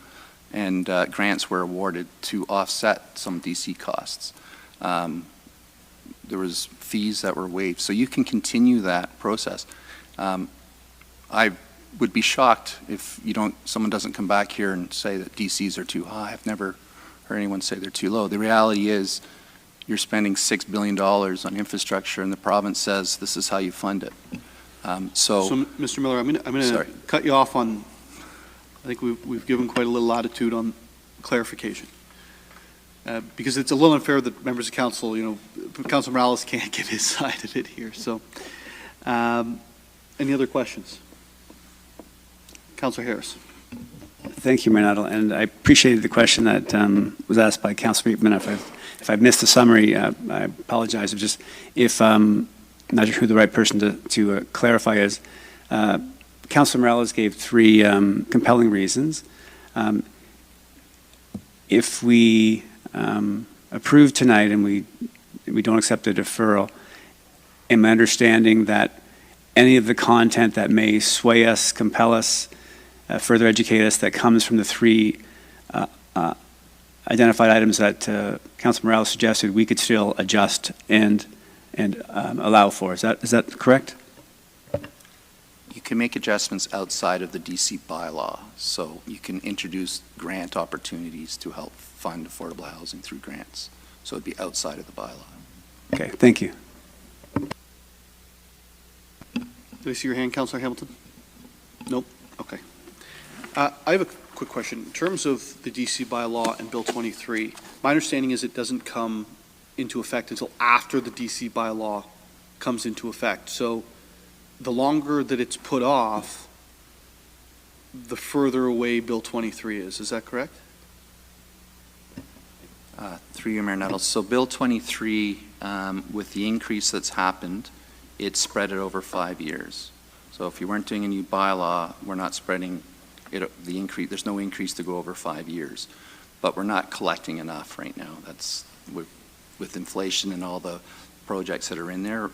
and grants were awarded to offset some DC costs. There was fees that were waived, so you can continue that process. I would be shocked if someone doesn't come back here and say that DCs are too high. I've never heard anyone say they're too low. The reality is you're spending $6 billion on infrastructure, and the province says this is how you fund it. So Mr. Miller, I'm going to cut you off on, I think we've given quite a little latitude on clarification. Because it's a little unfair that members of council, Councilor Morales can't give his side of it here. So, any other questions? Councilor Harris. Thank you, Mayor Nuttall, and I appreciated the question that was asked by Councilor Beekman. If I've missed the summary, I apologize. If I'm not sure who the right person to clarify is, Councilor Morales gave 3 compelling reasons. If we approve tonight and we don't accept the deferral, am I understanding that any of the content that may sway us, compel us, further educate us, that comes from the 3 identified items that Councilor Morales suggested, we could still adjust and allow for? Is that correct? you can make adjustments outside of the DC bylaw. So you can introduce grant opportunities to help fund affordable housing through grants. So it'd be outside of the bylaw. Okay, thank you. Do I see your hand, Councillor Hamilton? Nope. Okay. I have a quick question. In terms of the DC bylaw and Bill 23, my understanding is it doesn't come into effect until after the DC bylaw comes into effect. So the longer that it's put off, the further away Bill 23 is. Is that correct? Through you, Mayor Nuttall. So Bill 23, with the increase that's happened, it's spread it over 5 years. So if you weren't doing a new bylaw, we're not spreading it, the increase. There's no increase to go over 5 years, but we're not collecting enough right now. That's with inflation and all the projects that are in there.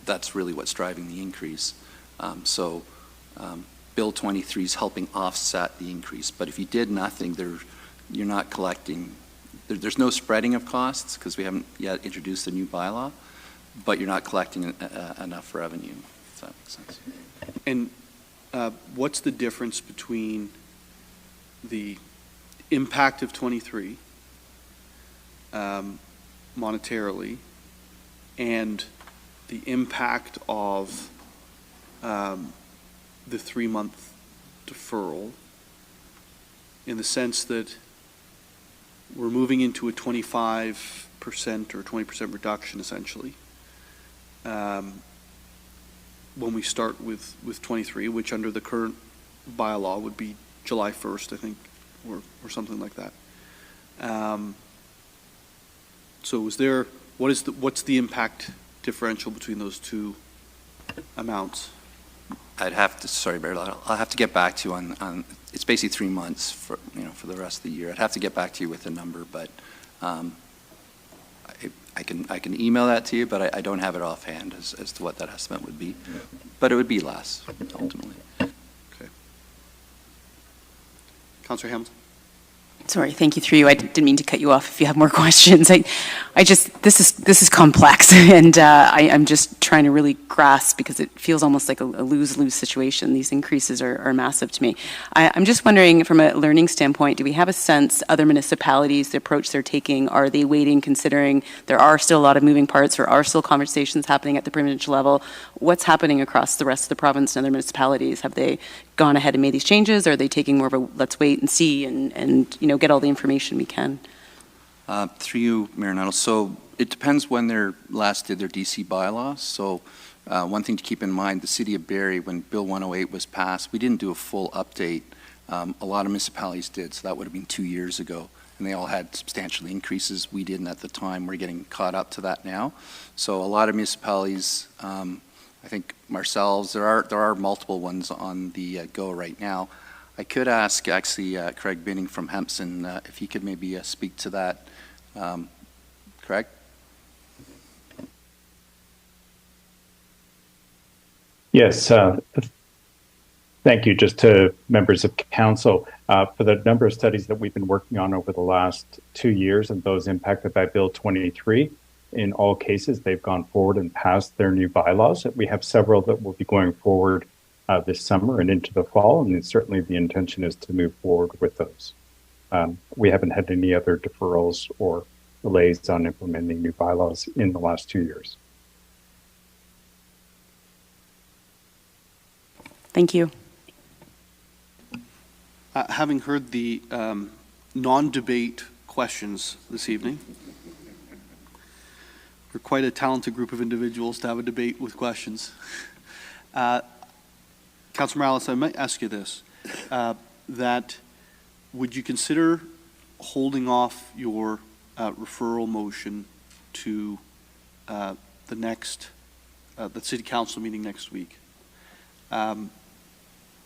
That's really what's driving the increase. Bill 23 is helping offset the increase. But if you did nothing, you're not collecting. There's no spreading of costs because we haven't yet introduced the new bylaw, but you're not collecting enough revenue, if that makes sense. And what's the difference between the impact of 23 monetarily and the impact of the 3-month deferral, in the sense that we're moving into a 25% or 20% reduction, essentially, when we start with 23, which under the current bylaw would be July 1st, I think, or something like that. So what's the impact differential between those two amounts? I'd have to, sorry, Barry, I'll have to get back to you on it's basically 3 months for the rest of the year. I'd have to get back to you with a number, but I can email that to you, but I don't have it offhand as to what that estimate would be. But it would be less, ultimately. Okay. Councillor Hamilton. Sorry, thank you, through you. I didn't mean to cut you off if you have more questions. I just, this is complex, and I'm just trying to really grasp, because it feels almost like a lose-lose situation. These increases are massive to me. I'm just wondering, from a learning standpoint, do we have a sense, other municipalities, the approach they're taking, are they waiting, considering there are still a lot of moving parts, there are still conversations happening at the provincial level? What's happening across the rest of the province and other municipalities? Have they gone ahead and made these changes? Or are they taking more of a let's wait and see and get all the information we can? Through you, Mayor Nuttall. So it depends when they last did their DC bylaws. So one thing to keep in mind, the city of Barrie, when Bill 108 was passed, we didn't do a full update. A lot of municipalities did, so that would have been 2 years ago. And they all had substantial increases. We didn't at the time. We're getting caught up to that now. So a lot of municipalities, I think ourselves, there are multiple ones on the go right now. I could ask, actually, Craig Binning from Hempson, if he could maybe speak to that. Craig? Yes, thank you. Just to members of council, for the number of studies that we've been working on over the last 2 years and those impacted by Bill 23, in all cases, they've gone forward and passed their new bylaws. We have several that will be going forward this summer and into the fall, and certainly the intention is to move forward with those. We haven't had any other deferrals or delays on implementing new bylaws in the last 2 years. Thank you. Having heard the non-debate questions this evening, we're quite a talented group of individuals to have a debate with questions. Councillor Morales, I might ask you this, that would you consider holding off your referral motion to the city council meeting next week? And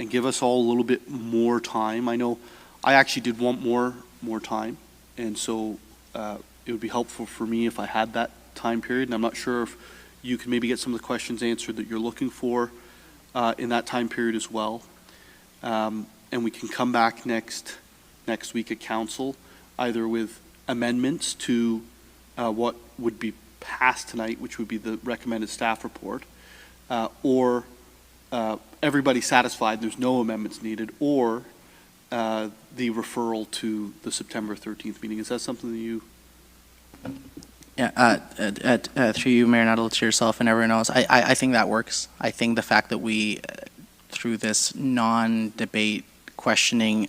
give us all a little bit more time. I know I actually did want more time, and so it would be helpful for me if I had that time period, and I'm not sure if you can maybe get some of the questions answered that you're looking for in that time period as well. And we can come back next week at council, either with amendments to what would be passed tonight, which would be the recommended staff report, or everybody satisfied, there's no amendments needed, or the referral to the September 13th meeting. Is that something that you... Yeah, through you, Mayor Nuttall, to yourself and everyone else, I think that works. I think the fact that we, through this non-debate questioning,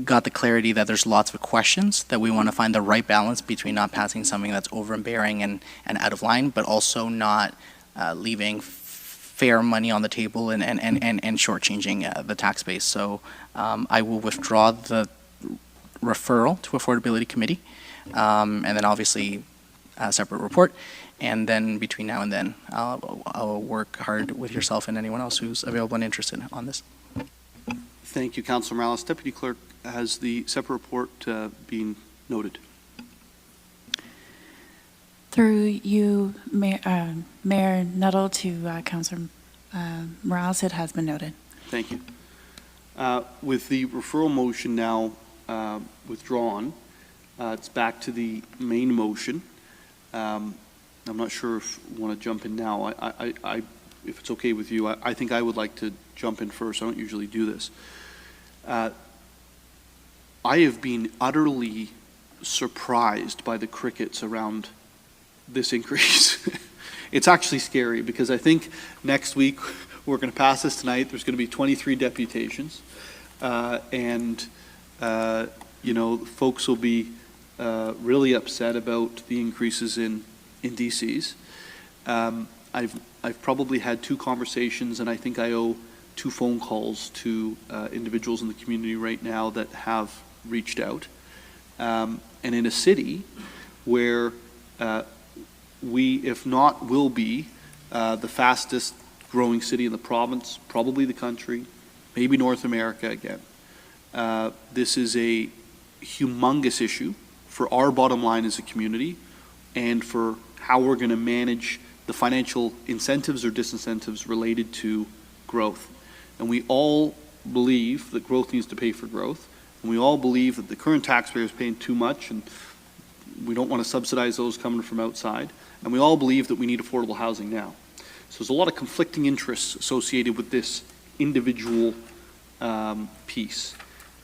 got the clarity that there's lots of questions, that we want to find the right balance between not passing something that's overbearing and out of line, but also not leaving fair money on the table and shortchanging the tax base. So I will withdraw the referral to Affordability Committee, and then obviously a separate report. And then between now and then, I'll work hard with yourself and anyone else who's available and interested on this. Thank you, Councillor Morales. Deputy Clerk, has the separate report been noted? Through you, Mayor Nuttall, to Councillor Morales, it has been noted. Thank you. With the referral motion now withdrawn, it's back to the main motion. I'm not sure if you want to jump in now. If it's okay with you, I think I would like to jump in first. I don't usually do this. I have been utterly surprised by the crickets around this increase. It's actually scary, because I think next week we're going to pass this tonight. There's going to be 23 deputations, and folks will be really upset about the increases in DCs. I've probably had 2 conversations, and I think I owe 2 phone calls to individuals in the community right now that have reached out. And in a city where we, if not will be, the fastest growing city in the province, probably the country, maybe North America again. This is a humongous issue for our bottom line as a community, and for how we're going to manage the financial incentives or disincentives related to growth. And we all believe that growth needs to pay for growth, And we all believe that the current taxpayer is paying too much, and we don't want to subsidize those coming from outside. And we all believe that we need affordable housing now. So there's a lot of conflicting interests associated with this individual piece.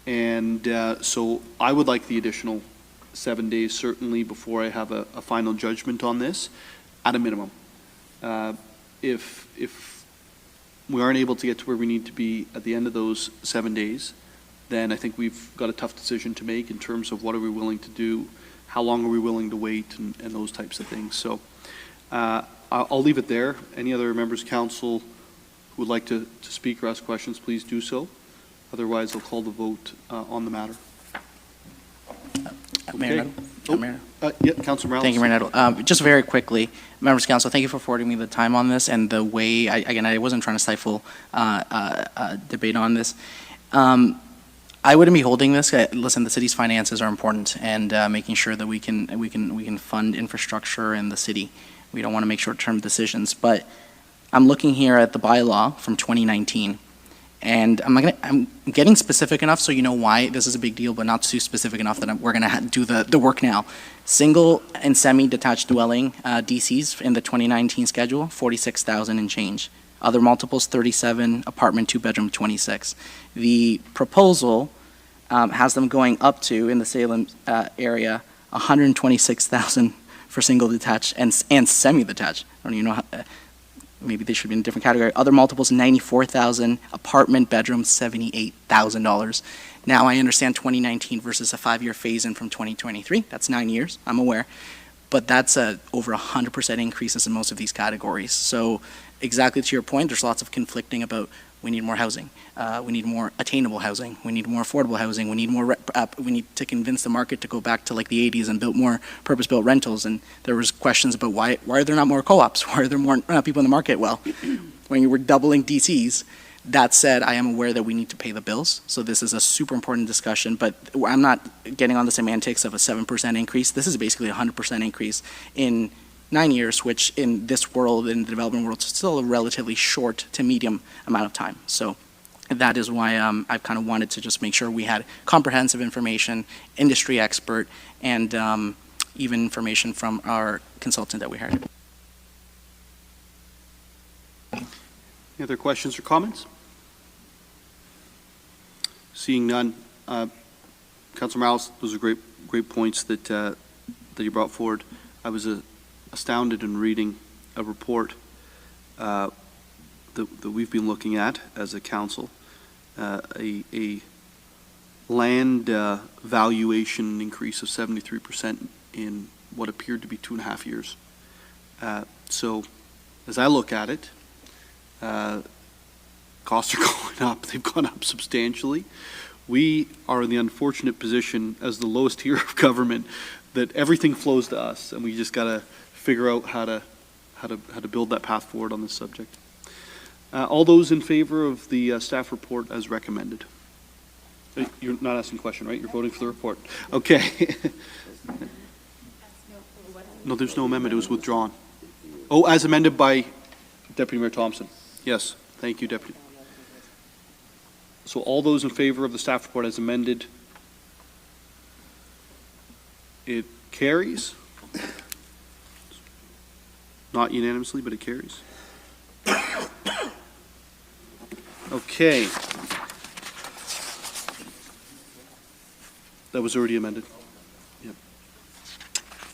And so I would like the additional 7 days, certainly, before I have a final judgment on this, at a minimum. If we aren't able to get to where we need to be at the end of those 7 days, then I think we've got a tough decision to make in terms of what are we willing to do, how long are we willing to wait, and those types of things. So I'll leave it there. Any other members of council who would like to speak or ask questions, please do so. Otherwise, I'll call the vote on the matter. Mayor Nuttall? Yeah, Councillor Morales. Thank you, Mayor Nuttall. Just very quickly, members of council, thank you for forwarding me the time on this and the way, again, I wasn't trying to stifle debate on this. I wouldn't be holding this. Listen, the city's finances are important, and making sure that we can fund infrastructure in the city. We don't want to make short-term decisions, but I'm looking here at the bylaw from 2019. And I'm getting specific enough so you know why this is a big deal, but not too specific enough that we're going to do the work now. Single and semi-detached dwelling DCs in the 2019 schedule, 46,000 and change. Other multiples, 37, apartment, 2-bedroom, 26. The proposal has them going up to, in the Salem area, 126,000 for single detached and semi-detached. I don't even know how. Maybe they should be in a different category. Other multiples, $94,000. Apartment, bedroom, $78,000. Now I understand 2019 versus a 5-year phase-in from 2023. That's 9 years, I'm aware. But that's over 100% increases in most of these categories. So exactly to your point, there's lots of conflicting about we need more housing. We need more attainable housing. We need more affordable housing. We need more. We need to convince the market to go back to like the 80s and build more purpose-built rentals. And there was questions about why are there not more co-ops? Why are there more people in the market? Well, when you were doubling DCs, that said, I am aware that we need to pay the bills. So this is a super important discussion. But I'm not getting on the semantics of a 7% increase. This is basically a 100% increase in 9 years, which in this world, in the development world, is still a relatively short to medium amount of time. So that is why I've kind of wanted to just make sure we had comprehensive information, industry expert, and even information from our consultant that we hired. Any other questions or comments? Seeing none, Councillor Morales, those are great points that you brought forward. I was astounded in reading a report that we've been looking at as a council, a land valuation increase of 73% in what appeared to be 2.5 years. So as I look at it, costs are going up. They've gone up substantially. We are in the unfortunate position as the lowest tier of government that everything flows to us, and we just got to figure out how to build that path forward on this subject. All those in favor of the staff report as recommended? You're not asking a question, right? You're voting for the report. Okay. No, there's no amendment. It was withdrawn. Oh, as amended by Deputy Mayor Thompson. Yes. Thank you, Deputy. So all those in favor of the staff report as amended, it carries. Not unanimously, but it carries. Okay. That was already amended. Yep.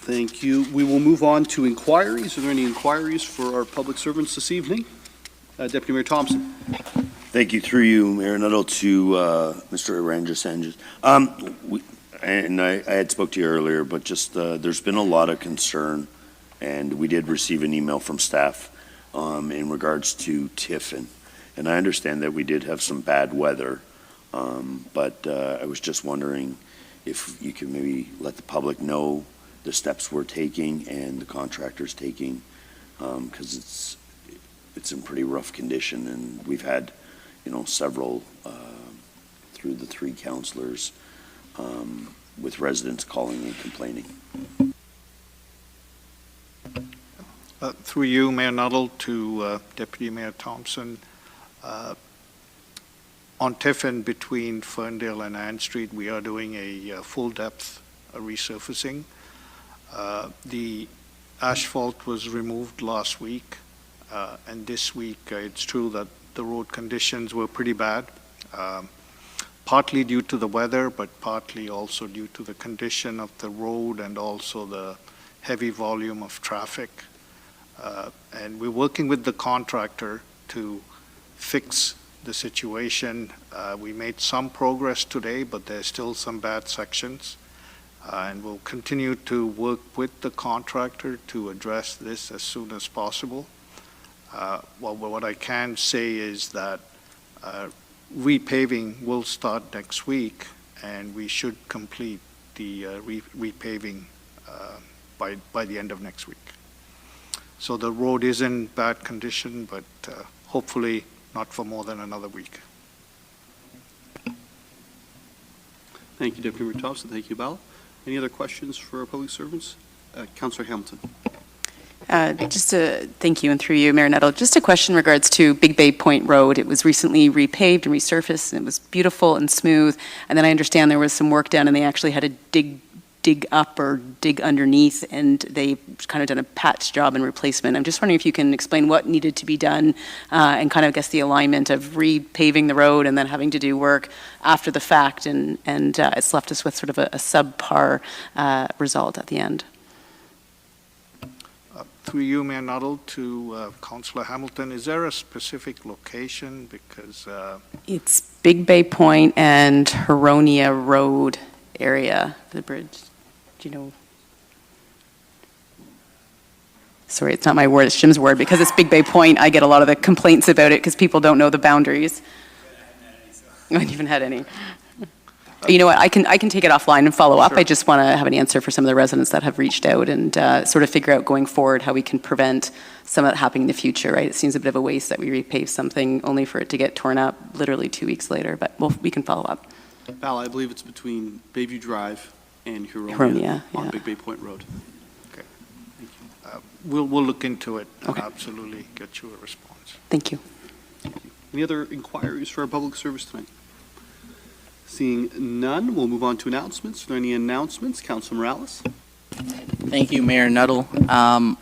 Thank you. We will move on to inquiries. Are there any inquiries for our public servants this evening? Deputy Mayor Thompson. Thank you. Through you, Mayor Nuttall, to Mr. Aranjas. I had spoke to you earlier, but just there's been a lot of concern, and we did receive an email from staff in regards to Tiffin. And I understand that we did have some bad weather, but I was just wondering if you could maybe let the public know the steps we're taking and the contractor's taking, because it's in pretty rough condition, and we've had, several through the 3 councillors with residents calling and complaining. Through you, Mayor Nuttall, to Deputy Mayor Thompson. On Tiffin, between Ferndale and Ann Street, we are doing a full-depth resurfacing. The asphalt was removed last week, and this week it's true that the road conditions were pretty bad, partly due to the weather, but partly also due to the condition of the road and also the heavy volume of traffic. And we're working with the contractor to fix the situation. We made some progress today, but there's still some bad sections. And we'll continue to work with the contractor to address this as soon as possible. Well, what I can say is that repaving will start next week, and we should complete the repaving by the end of next week. So the road is in bad condition, but hopefully not for more than another week. Thank you, Deputy Mayor Thompson. Thank you, Bala. Any other questions for our public servants? Councillor Hamilton. Thank you, and through you, Mayor Nettle, just a question in regards to Big Bay Point Road. It was recently repaved and resurfaced, and it was beautiful and smooth. And then I understand there was some work done, and they actually had to dig up or dig underneath, and they kind of done a patch job and replacement. I'm just wondering if you can explain what needed to be done and kind of, I guess, the alignment of repaving the road and then having to do work after the fact, and it's left us with sort of a subpar result at the end. Through you, Mayor Nuttall, to Councillor Hamilton, is there a specific location? Because it's Big Bay Point and Huronia Road area, the bridge. Do you know? Sorry, it's not my word, it's Jim's word. Because it's Big Bay Point, I get a lot of the complaints about it because people don't know the boundaries. I haven't even had any. You know what, I can take it offline and follow up. Sure. I just want to have an answer for some of the residents that have reached out and sort of figure out going forward how we can prevent some of that happening in the future, right? It seems a bit of a waste that we repave something only for it to get torn up literally 2 weeks later, but we can follow up. Val, I believe it's between Bayview Drive and Huronia on Big Bay Point Road. Okay, thank you. We'll look into it and absolutely get you a response. Thank you. Thank you. Any other inquiries for our public service tonight? Seeing none, we'll move on to announcements. Are there any announcements? Councilor Morales. Thank you, Mayor Nuttall. I'm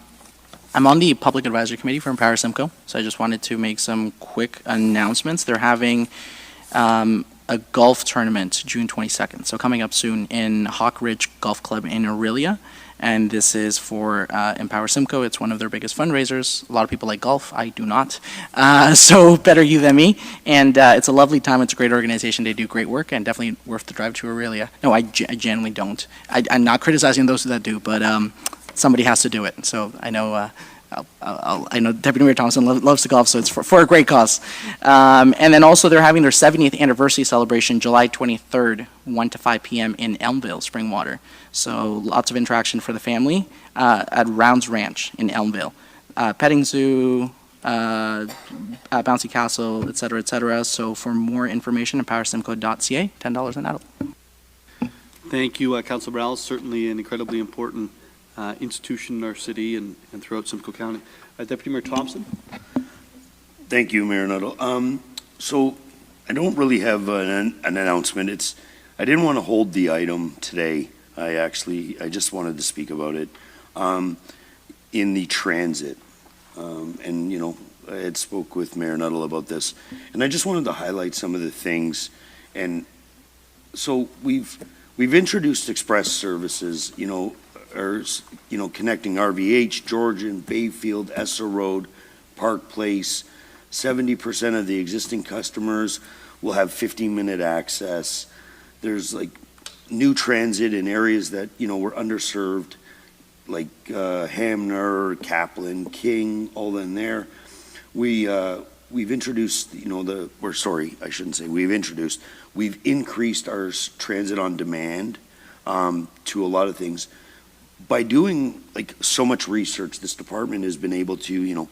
on the Public Advisory Committee for Empower Simcoe, so I just wanted to make some quick announcements. They're having a golf tournament June 22nd, so coming up soon in Hawk Ridge Golf Club in Aurelia, and this is for Empower Simcoe. It's one of their biggest fundraisers. A lot of people like golf. I do not, so better you than me, and it's a lovely time. It's a great organization. They do great work, and definitely worth the drive to Aurelia. No, I genuinely don't. I'm not criticizing those that do, but somebody has to do it, so I know I know Deputy Mayor Thompson loves to golf, so it's for a great cause. And then also they're having their 70th anniversary celebration July 23rd, 1 to 5 p.m. in Elmville, Springwater. So lots of interaction for the family at Rounds Ranch in Elmville. Petting zoo, bouncy castle, et cetera, et cetera. So for more information, empowersimcoe.ca, $10 an adult. Thank you, Councilor Morales. Certainly an incredibly important institution in our city and throughout Simcoe County. Deputy Mayor Thompson. Thank you, Mayor Nuttall. So I don't really have an announcement. I didn't want to hold the item today. I just wanted to speak about it in the transit. And, you know, I had spoke with Mayor Nuttall about this, and I just wanted to highlight some of the things. And so we've introduced express services, connecting RVH, Georgian, Bayfield, Esso Road, Park Place. 70% of the existing customers will have 15-minute access. There's like new transit in areas that, were underserved, like Hamner, Kaplan, King, all in there. We've introduced, we've increased our transit on demand to a lot of things. By doing so much research, this department has been able to,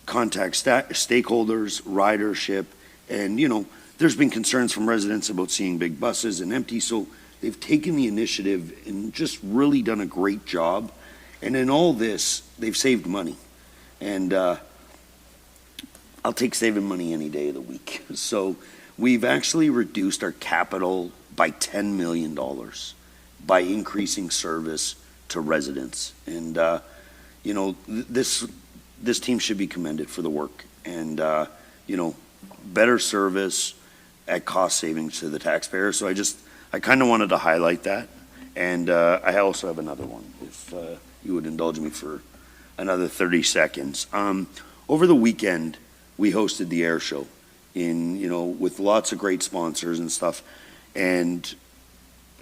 contact stakeholders, ridership, and, there's been concerns from residents about seeing big buses and empty, so they've taken the initiative and just really done a great job. And in all this, they've saved money. And I'll take saving money any day of the week. So we've actually reduced our capital by $10 million by increasing service to residents. And, you know, this team should be commended for the work. And, you know, better service at cost savings to the taxpayer. So I kind of wanted to highlight that. And I also have another one, if you would indulge me for another 30 seconds. Over the weekend, we hosted the air show with lots of great sponsors and stuff. And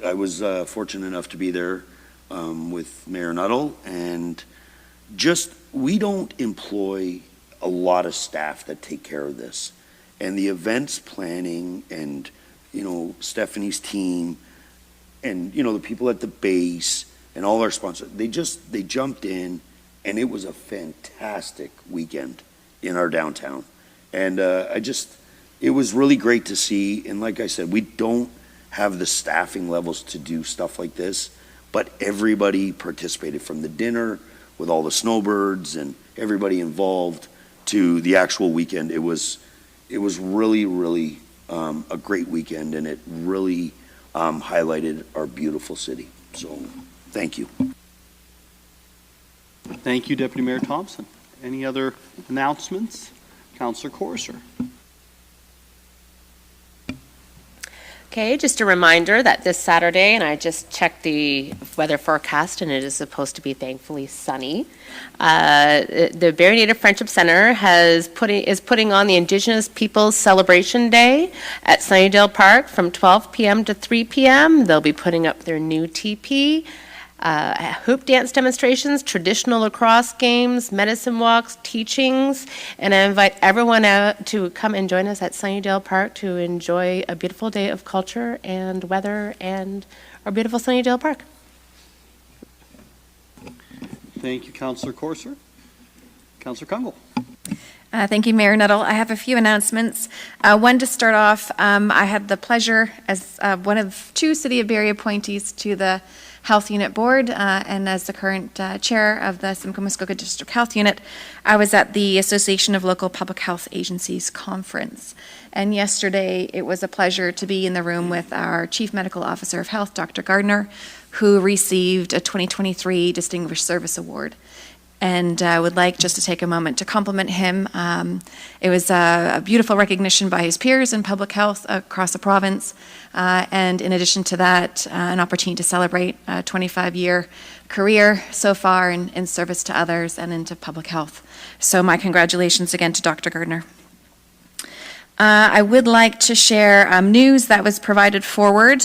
I was fortunate enough to be there with Mayor Nuttall. And we don't employ a lot of staff that take care of this. And the events planning and, Stephanie's team and, the people at the base and all our sponsors, they jumped in, and it was a fantastic weekend in our downtown. And it was really great to see. And like I said, we don't have the staffing levels to do stuff like this, but everybody participated, from the dinner with all the snowbirds and everybody involved to the actual weekend. It was really, really a great weekend, and it really highlighted our beautiful city. So thank you. Thank you, Deputy Mayor Thompson. Any other announcements? Councillor Corser. Okay, just a reminder that this Saturday, and I just checked the weather forecast, and it is supposed to be thankfully sunny. The Barrie Native Friendship Center is putting on the Indigenous Peoples Celebration Day at Sunnydale Park from 12 p.m. to 3 p.m. They'll be putting up their new teepee, hoop dance demonstrations, traditional lacrosse games, medicine walks, teachings, and I invite everyone out to come and join us at Sunnydale Park to enjoy a beautiful day of culture and weather and our beautiful Sunnydale Park. Thank you, Councillor Corser. Councillor Kungle. Thank you, Mayor Nuttall. I have a few announcements. One, to start off, I had the pleasure as one of two City of Barrie appointees to the Health Unit Board, and as the current chair of the Simcoe Muskoka District Health Unit, I was at the Association of Local Public Health Agencies conference. And yesterday, it was a pleasure to be in the room with our Chief Medical Officer of Health, Dr. Gardner, who received a 2023 Distinguished Service Award. And I would like just to take a moment to compliment him. It was a beautiful recognition by his peers in public health across the province. And in addition to that, an opportunity to celebrate a 25-year career so far in service to others and into public health. So my congratulations again to Dr. Gardner. I would like to share news that was provided forward.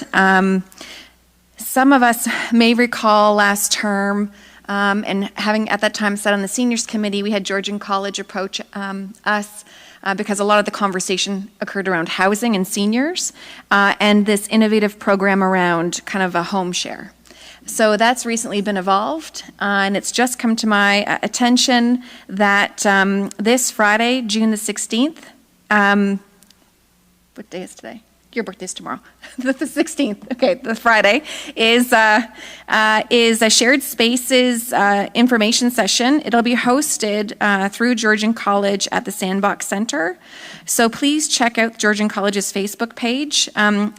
Some of us may recall last term, and having at that time sat on the seniors committee, we had Georgian College approach us because a lot of the conversation occurred around housing and seniors, and this innovative program around kind of a home share. So that's recently been evolved, and it's just come to my attention that this Friday, June the 16th, what day is today? Your birthday's tomorrow. The 16th. Okay, the Friday is a shared spaces information session. It'll be hosted through Georgian College at the Sandbox Center. So please check out Georgian College's Facebook page.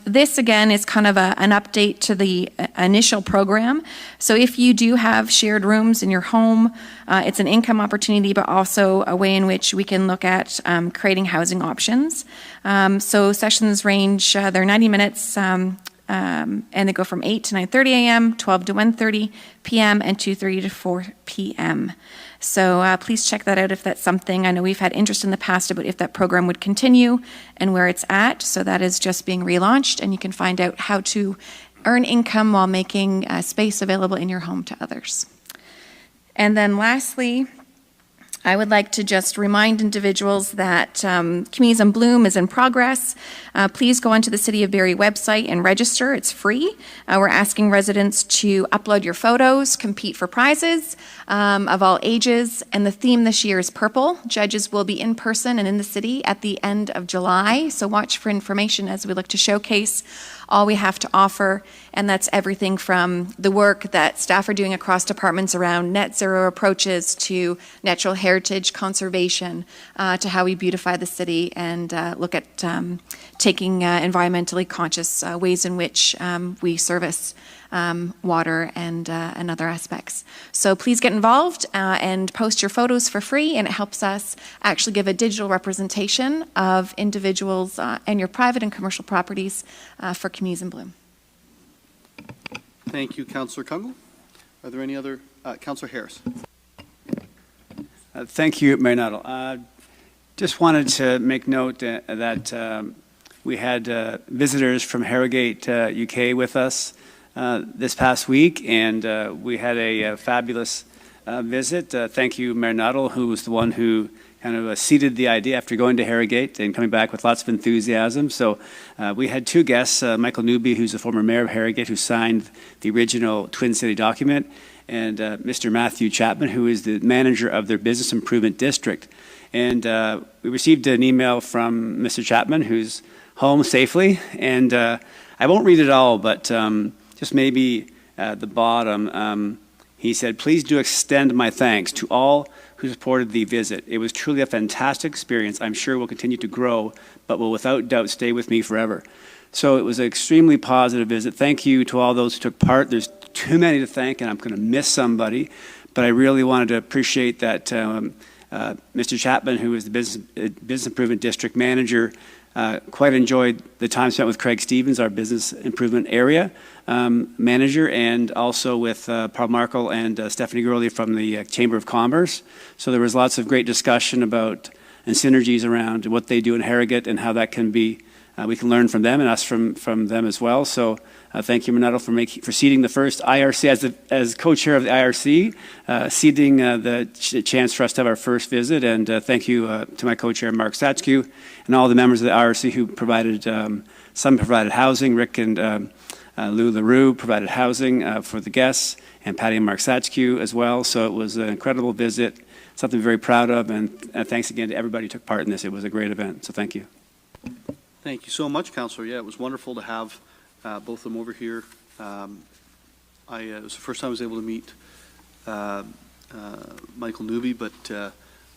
This again is kind of an update to the initial program. So if you do have shared rooms in your home, it's an income opportunity, but also a way in which we can look at creating housing options. So sessions range, they're 90 minutes, and they go from 8 to 9:30 a.m., 12 to 1:30 p.m., and 2:30 to 4 p.m. So please check that out if that's something. I know we've had interest in the past about if that program would continue and where it's at. So that is just being relaunched, and you can find out how to earn income while making space available in your home to others. And then lastly, I would like to just remind individuals that Communities in Bloom is in progress. Please go onto the City of Barrie website and register. It's free. We're asking residents to upload your photos, compete for prizes of all ages, and the theme this year is purple. Judges will be in person and in the city at the end of July, so watch for information as we look to showcase all we have to offer, and that's everything from the work that staff are doing across departments around net zero approaches to natural heritage conservation, to how we beautify the city and look at taking environmentally conscious ways in which we service water and other aspects. So please get involved and post your photos for free, and it helps us actually give a digital representation of individuals and your private and commercial properties for Communities in Bloom. Thank you, Councillor Kungle. Are there any other, Councillor Harris? Thank you, Mayor Nuttall. Just wanted to make note that we had visitors from Harrogate, UK with us this past week, and we had a fabulous visit. Thank you, Mayor Nuttall, who was the one who kind of seeded the idea after going to Harrogate and coming back with lots of enthusiasm. So we had two guests, Michael Newby, who's the former mayor of Harrogate, who signed the original Twin City document, and Mr. Matthew Chapman, who is the manager of their business improvement district. And we received an email from Mr. Chapman, who's home safely, and I won't read it all, but just maybe at the bottom, he said, "Please do extend my thanks to all who supported the visit. It was truly a fantastic experience. I'm sure will continue to grow, but will without doubt stay with me forever." So it was an extremely positive visit. Thank you to all those who took part. There's too many to thank, and I'm going to miss somebody, but I really wanted to appreciate that Mr. Chapman, who is the Business Improvement District Manager, quite enjoyed the time spent with Craig Stevens, our Business Improvement Area Manager, and also with Paul Markle and Stephanie Gurley from the Chamber of Commerce. So there was lots of great discussion about and synergies around what they do in Harrogate and how that can be, we can learn from them and us from them as well. So thank you, Manetto, for seating the first IRC, as co-chair of the IRC, seating the chance for us to have our first visit. And thank you to my co-chair, Mark Satchku, and all the members of the IRC who provided, some provided housing. Rick and Lou LaRue provided housing for the guests, and Patty and Mark Satchku as well. So it was an incredible visit, something very proud of, and thanks again to everybody who took part in this. It was a great event, so thank you. Thank you so much, Councillor. Yeah, it was wonderful to have both of them over here. It was the first time I was able to meet Michael Newby, but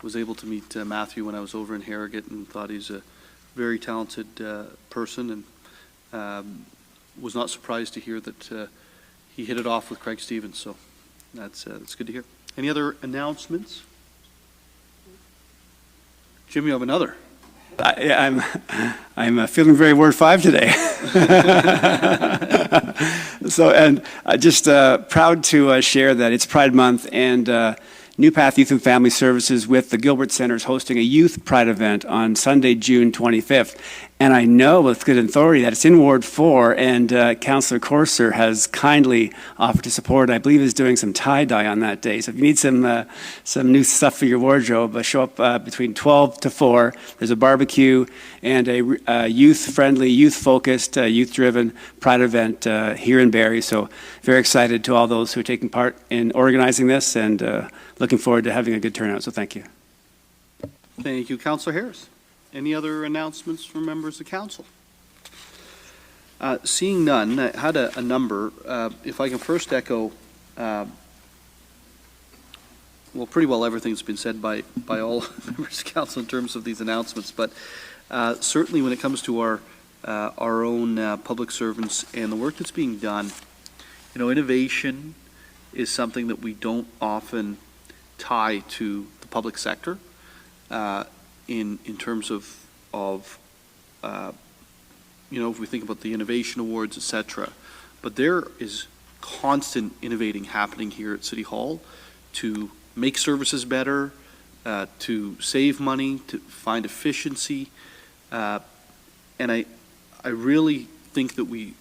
was able to meet Matthew when I was over in Harrogate, and thought he's a very talented person, and was not surprised to hear that he hit it off with Craig Stevens. So that's good to hear. Any other announcements? Jim, you have another. I'm feeling very Word 5 today. So, and just proud to share that it's Pride Month, and New Path Youth and Family Services with the Gilbert Center is hosting a Youth Pride event on Sunday, June 25th. And I know with good authority that it's in Ward 4, and Councillor Corser has kindly offered to support. I believe is doing some tie-dye on that day. So if you need some new stuff for your wardrobe, show up between 12 to 4. There's a barbecue and a youth-friendly, youth-focused, youth-driven Pride event here in Barrie. So very excited to all those who are taking part in organizing this, and looking forward to having a good turnout. So thank you. Thank you, Councillor Harris. Any other announcements from members of council? Seeing none, I had a number. If I can first echo, well, pretty well everything's been said by all members of council in terms of these announcements, but certainly when it comes to our own public servants and the work that's being done, innovation is something that we don't often tie to the public sector. In terms of if we think about the innovation awards, etc. But there is constant innovating happening here at City Hall to make services better, to save money, to find efficiency, and I really think that we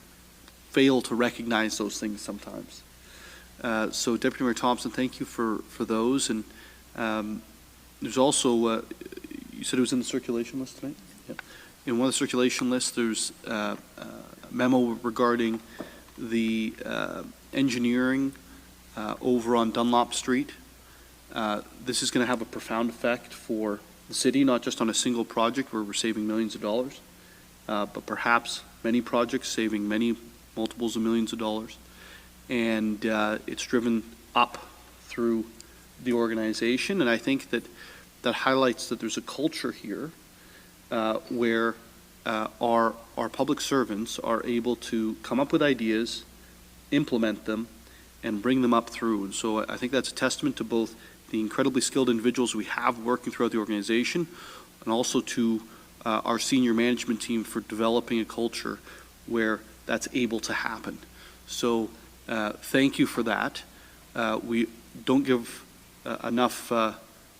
fail to recognize those things sometimes. So Deputy Mayor Thompson, thank you for those, and there's also you said it was in the circulation list tonight? Yep. In one of the circulation lists, there's a memo regarding the engineering over on Dunlop Street. This is going to have a profound effect for the city, not just on a single project where we're saving millions of dollars, but perhaps many projects, saving many multiples of millions of dollars. And it's driven up through the organization. And I think that highlights that there's a culture here where our public servants are able to come up with ideas, implement them, and bring them up through. And so I think that's a testament to both the incredibly skilled individuals we have working throughout the organization, and also to our senior management team for developing a culture where that's able to happen. So thank you for that. We don't give enough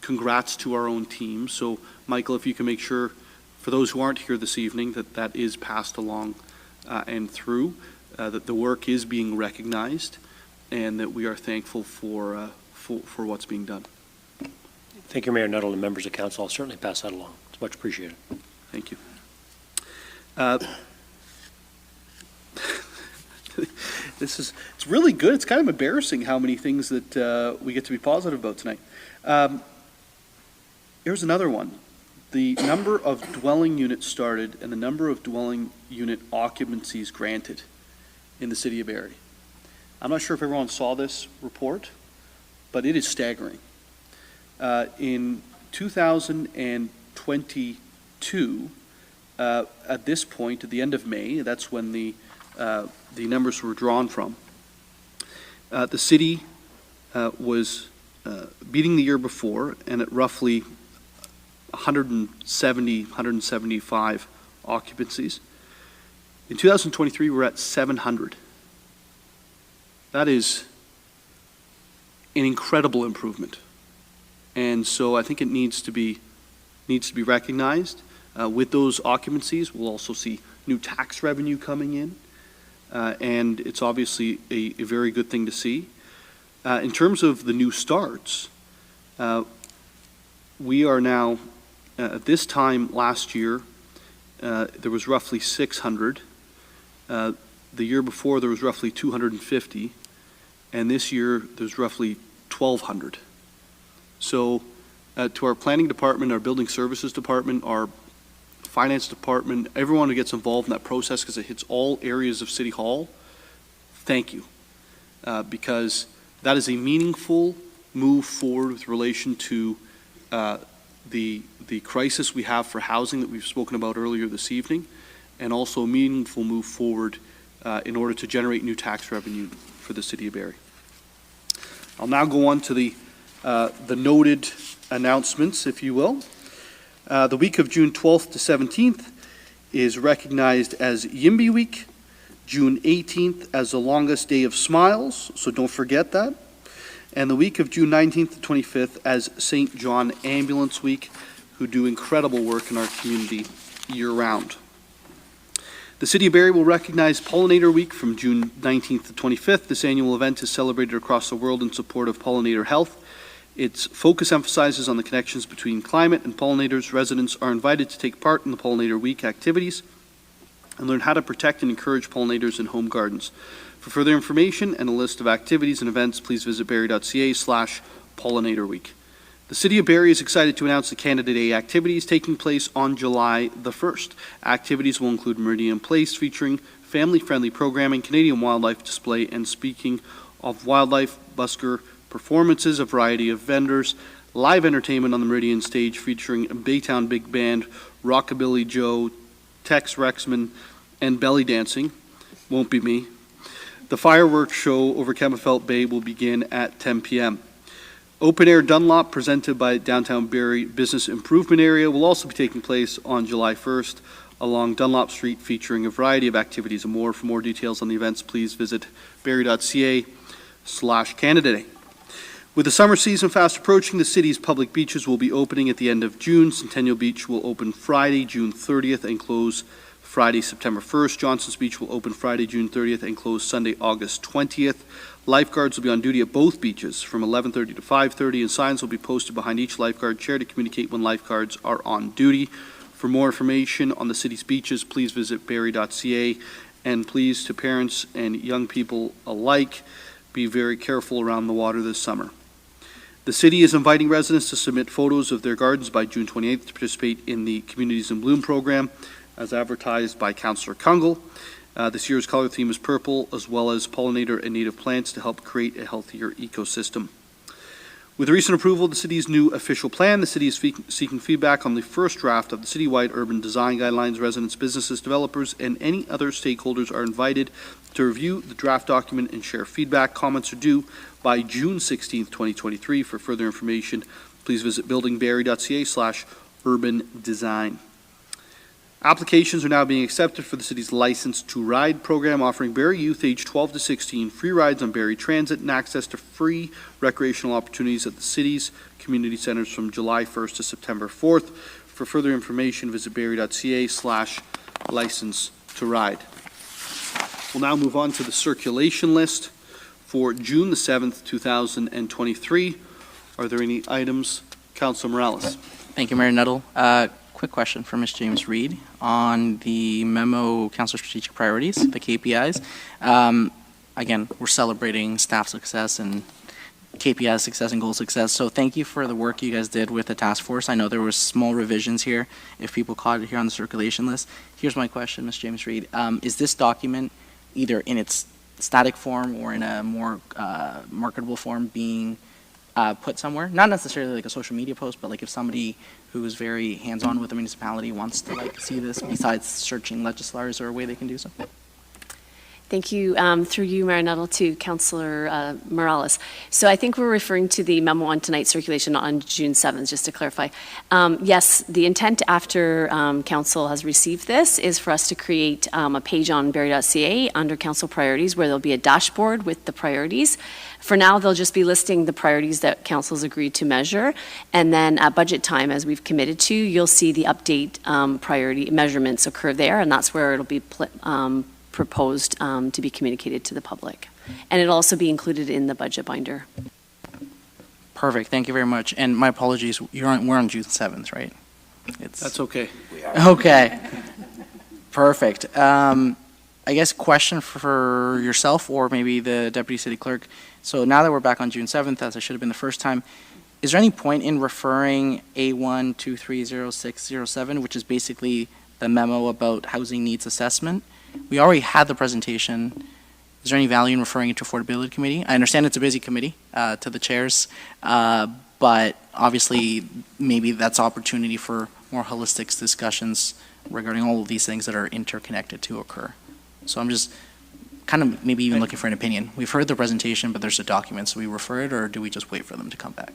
congrats to our own team. So Michael, if you can make sure for those who aren't here this evening that is passed along and through, that the work is being recognized, and that we are thankful for what's being done. Thank you, Mayor Nuttall and members of council. I'll certainly pass that along. It's much appreciated. Thank you. It's really good. It's kind of embarrassing how many things that we get to be positive about tonight. Here's another one. The number of dwelling units started and the number of dwelling unit occupancies granted in the city of Barrie. I'm not sure if everyone saw this report, but it is staggering. In 2022, at this point, at the end of May, that's when the numbers were drawn from, the city was beating the year before, and at roughly 175 occupancies. In 2023, we're at 700. That is an incredible improvement. And so I think it needs to be recognized. With those occupancies, we'll also see new tax revenue coming in. And it's obviously a very good thing to see. In terms of the new starts, we are now, at this time last year, there was roughly 600. The year before, there was roughly 250. And this year, there's roughly 1,200. So to our planning department, our building services department, our finance department, everyone who gets involved in that process, because it hits all areas of City Hall, thank you. Because that is a meaningful move forward with relation to the crisis we have for housing that we've spoken about earlier this evening, and also a meaningful move forward in order to generate new tax revenue for the city of Barrie. I'll now go on to the noted announcements, if you will. The week of June 12th to 17th is recognized as Yimby Week, June 18th as the longest day of smiles, so don't forget that, and the week of June 19th to 25th as St. John Ambulance Week, who do incredible work in our community year-round. The City of Barrie will recognize Pollinator Week from June 19th to 25th. This annual event is celebrated across the world in support of pollinator health. Its focus emphasizes on the connections between climate and pollinators. Residents are invited to take part in the Pollinator Week activities and learn how to protect and encourage pollinators in home gardens. For further information and a list of activities and events, please visit barrie.ca/Pollinator Week. The City of Barrie is excited to announce the Canada Day activities taking place on July the 1st. Activities will include Meridian Place featuring family-friendly programming, Canadian wildlife display, and speaking of wildlife, busker performances, a variety of vendors, live entertainment on the Meridian stage featuring Baytown Big Band, Rockabilly Joe, Tex Rexman, and belly dancing. Won't be me. The fireworks show over Kempenfelt Bay will begin at 10 p.m. Open Air Dunlop, presented by Downtown Barrie Business Improvement Area, will also be taking place on July 1st along Dunlop Street, featuring a variety of activities and more. For more details on the events, please visit barrie.ca/Canada Day. With the summer season fast approaching, the city's public beaches will be opening at the end of June. Centennial Beach will open Friday, June 30th, and close Friday, September 1st. Johnson's Beach will open Friday, June 30th, and close Sunday, August 20th. Lifeguards will be on duty at both beaches from 11:30 to 5:30, and signs will be posted behind each lifeguard chair to communicate when lifeguards are on duty. For more information on the city's beaches, please visit barrie.ca, and please, to parents and young people alike, be very careful around the water this summer. The city is inviting residents to submit photos of their gardens by June 28th to participate in the Communities in Bloom program. as advertised by Councillor Kungle. This year's color theme is purple, as well as pollinator and native plants to help create a healthier ecosystem. With the recent approval of the city's new official plan, the city is seeking feedback on the first draft of the citywide urban design guidelines. Residents, businesses, developers, and any other stakeholders are invited to review the draft document and share feedback. Comments are due by June 16th, 2023. For further information, please visit buildingbarrie.ca/urban design. Applications are now being accepted for the city's License to Ride program, offering Barrie youth aged 12 to 16 free rides on Barrie Transit and access to free recreational opportunities at the city's community centers from July 1st to September 4th. For further information, visit barrie.ca/license to ride. We'll now move on to the circulation list for June the 7th, 2023. Are there any items? Councillor Morales. Thank you, Mayor Nuttall. Quick question for Ms. James Reed on the memo, Council Strategic Priorities, the KPIs. Again, we're celebrating staff success and KPI success and goal success. So thank you for the work you guys did with the task force. I know there were small revisions here, if people caught it here on the circulation list. Here's my question, Ms. James Reed. Is this document, either in its static form or in a more marketable form, being put somewhere? Not necessarily like a social media post, but like if somebody who is very hands-on with the municipality wants to like see this, besides searching legislators, is there a way they can do so? Thank you. Through you, Mayor Nuttall, to Councillor Morales. So I think we're referring to the memo on tonight's circulation on June 7th, just to clarify. Yes, the intent after Council has received this is for us to create a page on barrie.ca under Council Priorities where there'll be a dashboard with the priorities. For now, they'll just be listing the priorities that Council's agreed to measure. And then at budget time, as we've committed to, you'll see the update priority measurements occur there, and that's where it'll be proposed to be communicated to the public. And it'll also be included in the budget binder. Perfect. Thank you very much. And my apologies, we're on June 7th, right? That's okay. Okay. Perfect. I guess question for yourself or maybe the Deputy City Clerk. So now that we're back on June 7th, as I should have been the first time, is there any point in referring A1230607, which is basically the memo about housing needs assessment? We already had the presentation. Is there any value in referring it to Affordability Committee? I understand it's a busy committee, to the chairs, but obviously maybe that's opportunity for more holistic discussions regarding all of these things that are interconnected to occur. So I'm just kind of maybe even looking for an opinion. We've heard the presentation, but there's a document, so we refer it, or do we just wait for them to come back?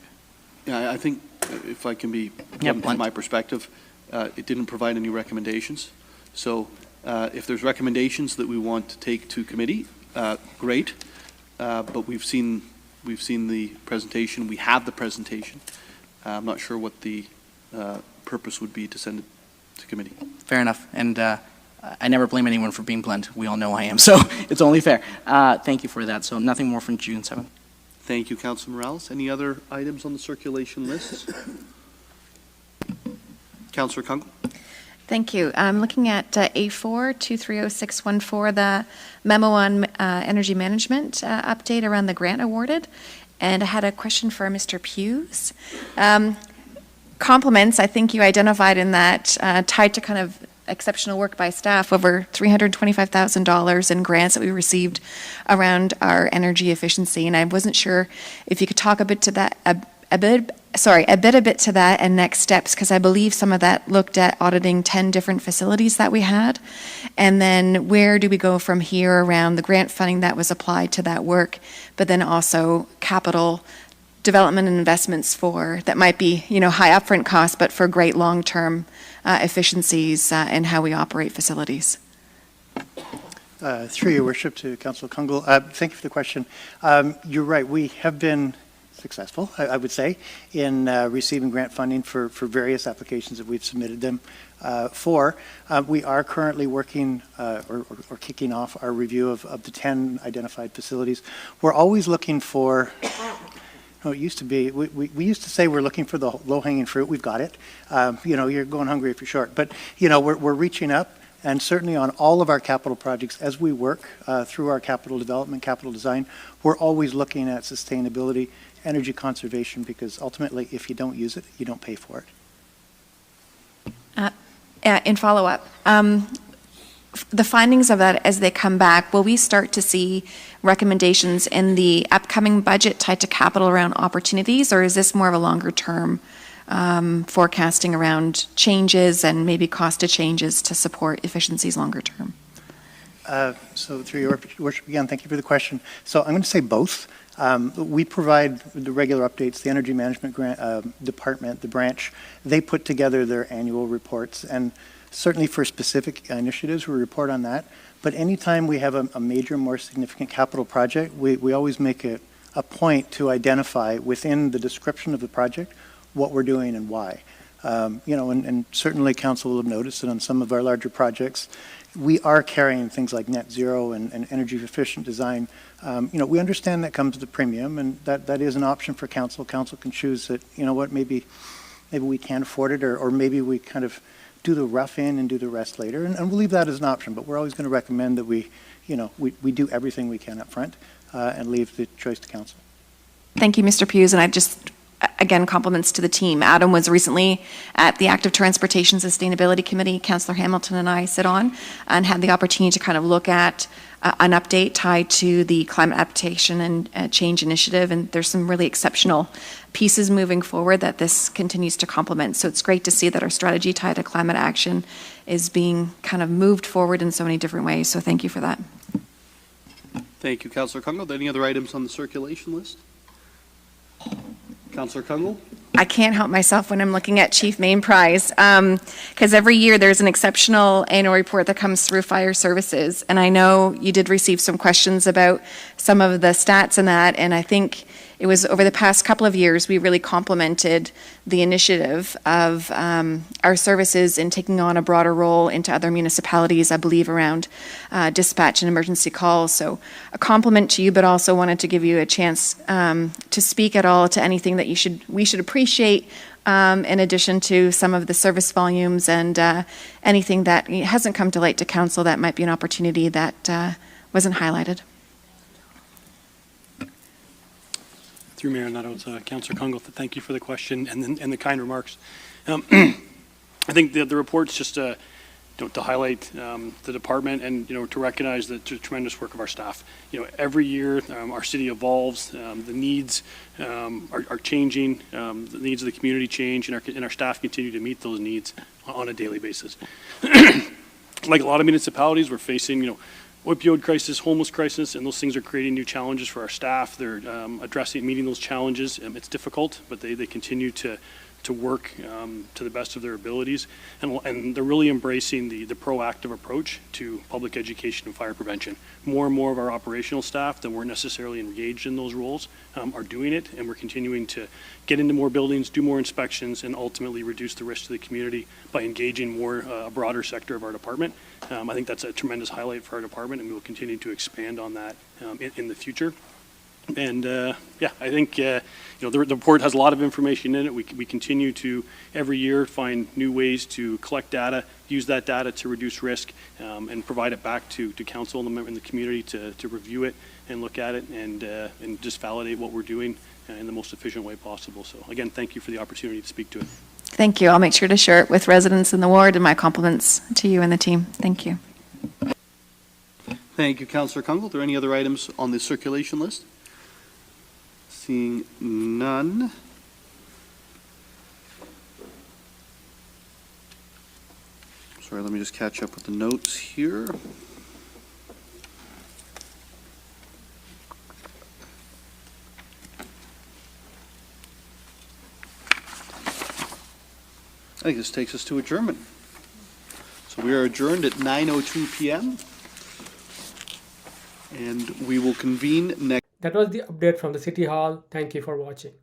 Yeah, I think if I can be, from my perspective, it didn't provide any recommendations. So if there's recommendations that we want to take to committee, great. But we've seen the presentation. We have the presentation. I'm not sure what the purpose would be to send it to committee. Fair enough. And I never blame anyone for being blunt. We all know I am, so it's only fair. Thank you for that. So nothing more from June 7th. Thank you, Councilor Morales. Any other items on the circulation list? Councilor Kungle. Thank you. I'm looking at A4 230614, the memo on energy management update around the grant awarded. And I had a question for Mr. Hughes. Compliments, I think you identified in that, tied to kind of exceptional work by staff, over $325,000 in grants that we received around our energy efficiency. And I wasn't sure if you could talk a bit to that, a bit to that and next steps, because I believe some of that looked at auditing 10 different facilities that we had. And then where do we go from here around the grant funding that was applied to that work, but then also capital development and investments for that might be, you know, high upfront costs, but for great long-term efficiencies in how we operate facilities. Through your worship to Councillor Kungle, thank you for the question. You're right, we have been successful, I would say, in receiving grant funding for various applications that we've submitted them for. We are currently working or kicking off our review of the 10 identified facilities. We're always looking for, it used to be, we used to say we're looking for the low-hanging fruit. We've got it. You know, you're going hungry if you're short. But, you know, we're reaching up, and certainly on all of our capital projects, as we work through our capital development, capital design, we're always looking at sustainability, energy conservation, because ultimately, if you don't use it, you don't pay for it. in follow-up, the findings of that as they come back, will we start to see recommendations in the upcoming budget tied to capital around opportunities, or is this more of a longer-term forecasting around changes and maybe cost of changes to support efficiencies longer term? So through your worship, again, thank you for the question. So I'm going to say both. We provide the regular updates, the Energy Management Department, the branch, they put together their annual reports, and certainly for specific initiatives, we report on that. But anytime we have a major, more significant capital project, we always make it a point to identify within the description of the project what we're doing and why. You know, and certainly council will have noticed that on some of our larger projects, we are carrying things like net zero and energy efficient design. You know, we understand that comes at a premium, and that is an option for council. Council can choose that, you know what, maybe we can't afford it, or maybe we kind of do the rough in and do the rest later. And we'll leave that as an option, but we're always going to recommend that we do everything we can up front and leave the choice to council. Thank you, Mr. Hughes, and I just, again, compliments to the team. Adam was recently at the Active Transportation Sustainability Committee, Councillor Hamilton and I sit on, and had the opportunity to kind of look at an update tied to the climate adaptation and change initiative, and there's some really exceptional pieces moving forward that this continues to complement. So it's great to see that our strategy tied to climate action is being kind of moved forward in so many different ways, so thank you for that. Thank you, Councillor Kungle. Are there any other items on the circulation list? Councillor Kungle? I can't help myself when I'm looking at Chief Main Prize, because every year there's an exceptional annual report that comes through fire services, and I know you did receive some questions about some of the stats in that, and I think it was over the past couple of years we really complemented the initiative of our services in taking on a broader role into other municipalities, I believe around dispatch and emergency calls. So a compliment to you, but also wanted to give you a chance to speak at all to anything that we should appreciate in addition to some of the service volumes and anything that hasn't come to light to council that might be an opportunity that wasn't highlighted. Through Mayor Nuttall, Councillor Kungle, thank you for the question and the kind remarks. I think the report's just to highlight the department and to recognize the tremendous work of our staff. Every year our city evolves, the needs are changing, the needs of the community change, and our staff continue to meet those needs on a daily basis. Like a lot of municipalities, we're facing opioid crisis, homeless crisis, and those things are creating new challenges for our staff. They're meeting those challenges. It's difficult, but they continue to work to the best of their abilities, and they're really embracing the proactive approach to public education and fire prevention. More and more of our operational staff that weren't necessarily engaged in those roles are doing it, and we're continuing to get into more buildings, do more inspections, and ultimately reduce the risk to the community by engaging a broader sector of our department. I think that's a tremendous highlight for our department, and we will continue to expand on that in the future. And I think the report has a lot of information in it. We continue to every year find new ways to collect data, use that data to reduce risk, and provide it back to council and the community to review it and look at it and just validate what we're doing in the most efficient way possible. So again, thank you for the opportunity to speak to it. Thank you. I'll make sure to share it with residents in the ward, and my compliments to you and the team. Thank you. Thank you, Councillor Kungle. Are there any other items on the circulation list? Seeing none. Sorry, let me just catch up with the notes here. I think this takes us to adjournment. So we are adjourned at 9:02 p.m. and we will convene next. That was the update from the City Hall. Thank you for watching.